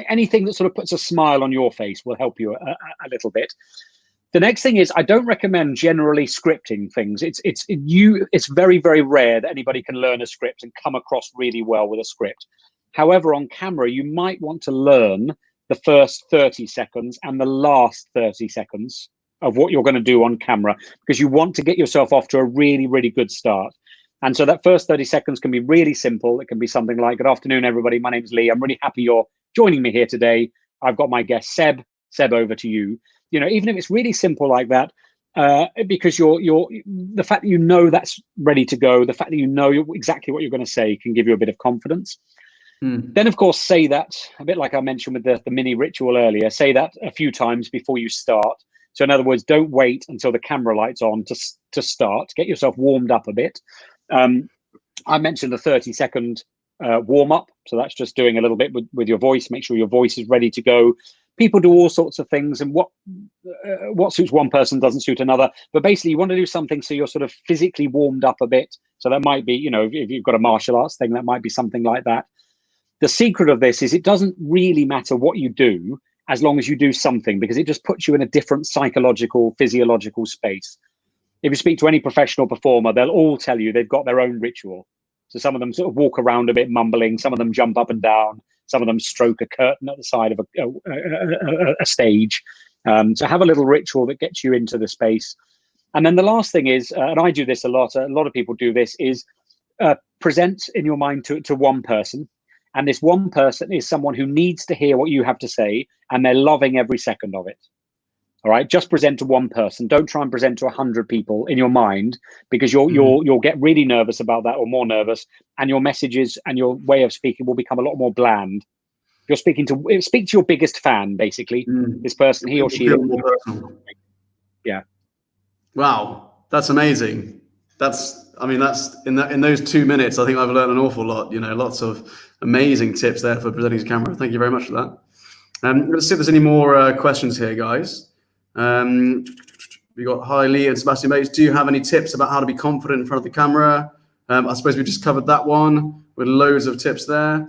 anything that sort of puts a smile on your face will help you a little bit. The next thing is, I don't recommend generally scripting things. It's very, very rare that anybody can learn a script and come across really well with a script. However, on camera, you might want to learn the first 30 seconds and the last 30 seconds of what you're going to do on camera, because you want to get yourself off to a really, really good start. And so that first 30 seconds can be really simple. It can be something like, good afternoon, everybody. My name's Lee. I'm really happy you're joining me here today. I've got my guest, Seb. Seb, over to you. You know, even if it's really simple like that, because the fact that you know that's ready to go, the fact that you know exactly what you're going to say can give you a bit of confidence. Then, of course, say that, a bit like I mentioned with the mini ritual earlier, say that a few times before you start. So in other words, don't wait until the camera light's on to start. Get yourself warmed up a bit. I mentioned the 30-second warm up. So that's just doing a little bit with your voice. Make sure your voice is ready to go. People do all sorts of things, and what suits one person doesn't suit another. But basically, you want to do something so you're sort of physically warmed up a bit. So that might be, you know, if you've got a martial arts thing, that might be something like that. The secret of this is it doesn't really matter what you do as long as you do something, because it just puts you in a different psychological, physiological space. If you speak to any professional performer, they'll all tell you they've got their own ritual. So some of them sort of walk around a bit mumbling, some of them jump up and down, some of them stroke a curtain at the side of a stage. So have a little ritual that gets you into the space. And then the last thing is, and I do this a lot of people do this, is present in your mind to one person. And this one person is someone who needs to hear what you have to say, and they're loving every second of it. All right, just present to one person. Don't try and present to 100 people in your mind, because you'll get really nervous about that, or more nervous, and your messages and your way of speaking will become a lot more bland. You're speak to your biggest fan, basically. This person, he or she. Yeah. Wow, that's amazing. That's in those 2 minutes, I think I've learned an awful lot. You know, lots of amazing tips there for presenting to camera. Thank you very much for that. Let's see if there's any more questions here, guys. We got, hi Lee and Sebastian Bates. Do you have any tips about how to be confident in front of the camera? I suppose we just covered that one with loads of tips there.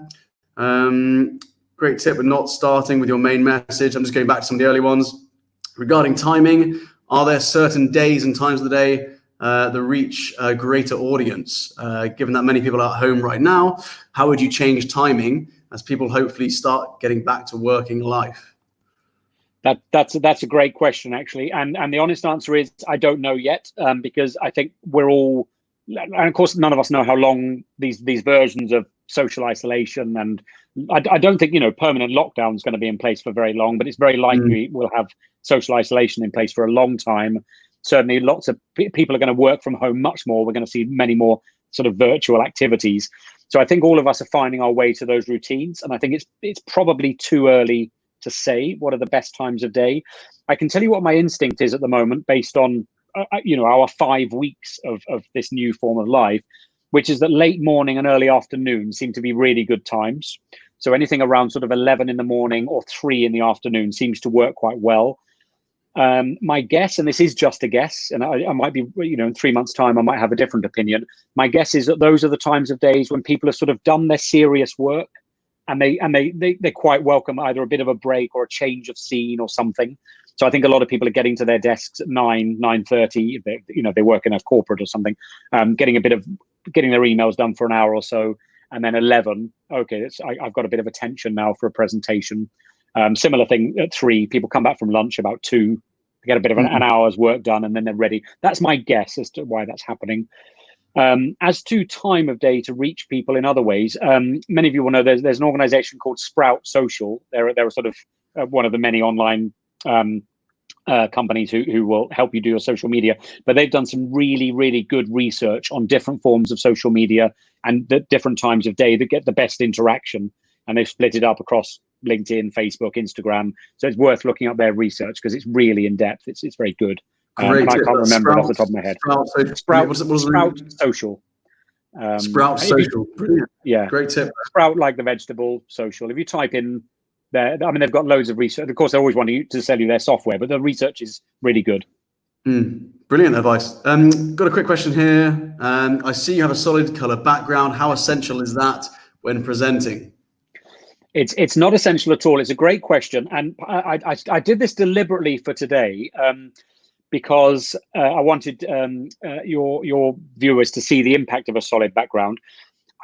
Great tip with not starting with your main message. I'm just going back to some of the early ones. Regarding timing, are there certain days and times of the day that reach a greater audience? Given that many people are at home right now, how would you change timing as people hopefully start getting back to working life? That's a great question, actually, and the honest answer is I don't know yet, because I think we're all, and of course none of us know how long these versions of social isolation, and I don't think, you know, permanent lockdown is going to be in place for very long, but it's very likely we'll have social isolation in place for a long time. Certainly lots of people are going to work from home much more. We're going to see many more sort of virtual activities. So I think all of us are finding our way to those routines, and I think it's probably too early to say what are the best times of day. I can tell you what my instinct is at the moment, based on our 5 weeks of this new form of life, which is that late morning and early afternoon seem to be really good times. So anything around sort of 11 in the morning or 3 in the afternoon seems to work quite well. My guess, and this is just a guess, and I might be, you know, in 3 months' time I might have a different opinion. My guess is that those are the times of days when people have sort of done their serious work, and they quite welcome either a bit of a break or a change of scene or something. So I think a lot of people are getting to their desks at 9:30. They work in a corporate or something, getting their emails done for an hour or so, and then 11. Okay, I've got a bit of attention now for a presentation. Similar thing at 3. People come back from lunch about 2, get a bit of an hour's work done, and then they're ready. That's my guess as to why that's happening. As to time of day to reach people in other ways, many of you will know there's an organization called Sprout Social. They're sort of one of the many online companies who will help you do your social media. But they've done some really, really good research on different forms of social media and the different times of day that get the best interaction. And they've split it up across LinkedIn, Facebook, Instagram. So it's worth looking up their research because it's really in depth. It's very good. And I can't remember it off the top of my head. Sprout Social. Sprout Social. Brilliant. Yeah. Great tip. Sprout like the vegetable, social. If you type in there, I mean, they've got loads of research. Of course, they always want to sell you their software, but the research is really good. Brilliant advice. Got a quick question here. I see you have a solid color background. How essential is that when presenting? It's not essential at all. It's a great question, and I did this deliberately for today. because I wanted your viewers to see the impact of a solid background.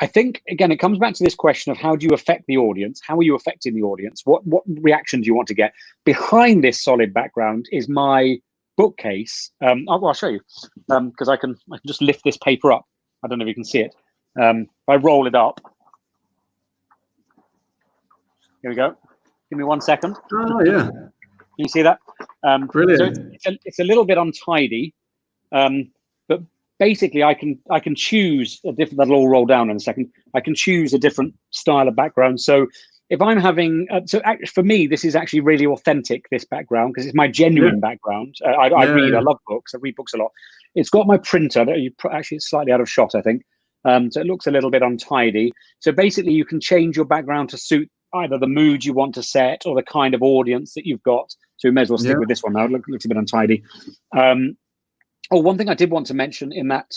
I think, again, it comes back to this question of how do you affect the audience? How are you affecting the audience? What reaction do you want to get? Behind this solid background is my bookcase. I'll show you, because I can just lift this paper up. I don't know if you can see it. If I roll it up. Here we go. Give me 1 second. Oh, yeah. Can you see that? Brilliant. So it's a little bit untidy, but basically I can choose a different, that'll all roll down in a second. I can choose a different style of background. So if I'm having, for me, this is actually really authentic, this background, because it's my genuine background. I read, I love books, I read books a lot. It's got my printer, actually it's slightly out of shot, I think. So it looks a little bit untidy. So basically you can change your background to suit either the mood you want to set or the kind of audience that you've got. So we may as well stick with this one now. It looks a bit untidy. One thing I did want to mention in that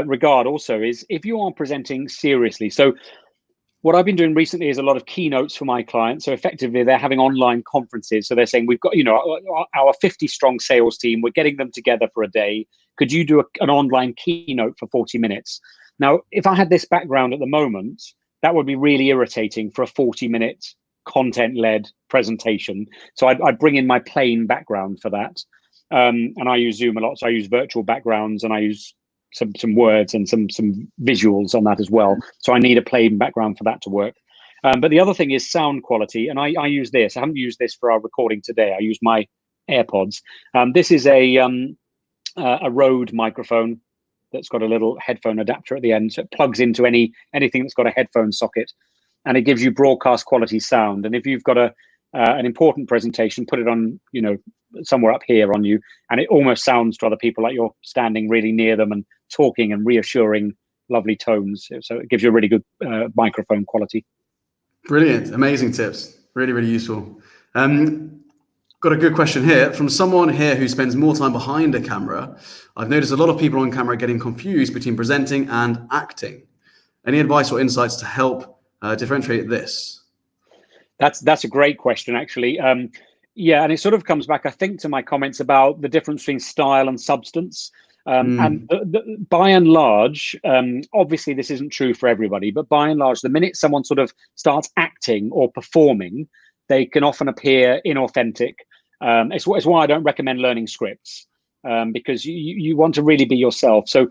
regard also is if you are presenting seriously. So what I've been doing recently is a lot of keynotes for my clients. So effectively they're having online conferences. So they're saying, we've got, our 50 strong sales team, we're getting them together for a day. Could you do an online keynote for 40 minutes? Now, if I had this background at the moment, that would be really irritating for a 40-minute content-led presentation. So I'd bring in my plain background for that. And I use Zoom a lot, so I use virtual backgrounds and I use some words and some visuals on that as well. So I need a plain background for that to work. But the other thing is sound quality, and I use this. I haven't used this for our recording today. I use my AirPods. This is a Rode microphone that's got a little headphone adapter at the end, so it plugs into anything that's got a headphone socket, and it gives you broadcast quality sound. And if you've got an important presentation, put it on, somewhere up here on you, and it almost sounds to other people like you're standing really near them and talking and reassuring, lovely tones. So it gives you a really good microphone quality. Brilliant, amazing tips, really, really useful. Got a good question here from someone here who spends more time behind a camera. I've noticed a lot of people on camera getting confused between presenting and acting. Any advice or insights to help differentiate this? That's a great question, actually. Yeah, and it sort of comes back, I think, to my comments about the difference between style and substance. And by and large, obviously this isn't true for everybody, but by and large, the minute someone sort of starts acting or performing, they can often appear inauthentic. It's why I don't recommend learning scripts, because you want to really be yourself. So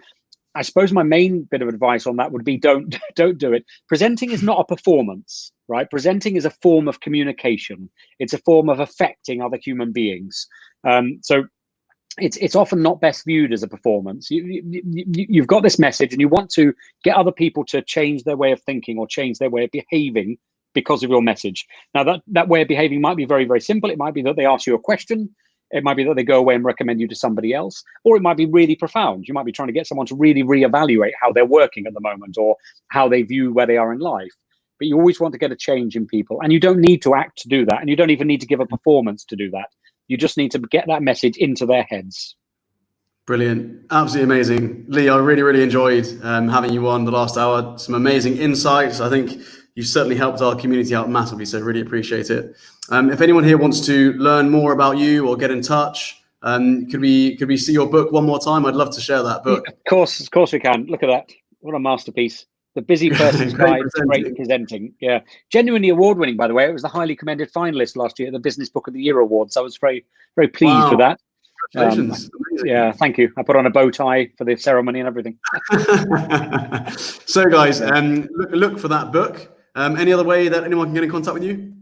I suppose my main bit of advice on that would be don't do it. Presenting is not a performance, right? Presenting is a form of communication. It's a form of affecting other human beings. So it's often not best viewed as a performance. You've got this message and you want to get other people to change their way of thinking or change their way of behaving because of your message. Now that way of behaving might be very, very simple. It might be that they ask you a question. It might be that they go away and recommend you to somebody else, or it might be really profound. You might be trying to get someone to really reevaluate how they're working at the moment or how they view where they are in life. But you always want to get a change in people, and you don't need to act to do that. And you don't even need to give a performance to do that. You just need to get that message into their heads. Brilliant. Absolutely amazing. Lee, I really, really enjoyed having you on the last hour. Some amazing insights. I think you've certainly helped our community out massively, so really appreciate it. If anyone here wants to learn more about you or get in touch, could we see your book one more time? I'd love to share that book. Of course we can. Look at that. What a masterpiece. The Busy Person's Guide to Great Presenting. Yeah, genuinely award-winning, by the way. It was the highly commended finalist last year at the Business Book of the Year Awards. I was very, very pleased with that. Congratulations. Yeah, thank you. I put on a bow tie for the ceremony and everything. So guys, look for that book. Any other way that anyone can get in contact with you?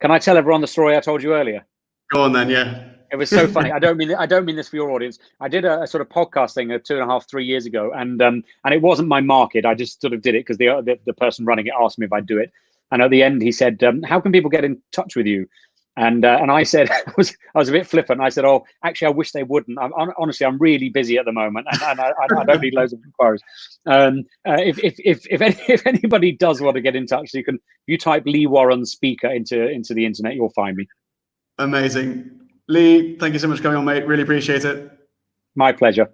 Can I tell everyone the story I told you earlier? Go on then, yeah. It was so funny. I don't mean this for your audience. I did a sort of podcast thing 2.5, 3 years ago, and it wasn't my market. I just sort of did it because the person running it asked me if I'd do it. And at the end, he said, "How can people get in touch with you?" And I said, I was a bit flippant. I said, "Oh, actually, I wish they wouldn't. Honestly, I'm really busy at the moment, and I don't need loads of inquiries. If anybody does want to get in touch, you type Lee Warren speaker into the internet, you'll find me." Amazing. Lee, thank you so much for coming on, mate. Really appreciate it. My pleasure.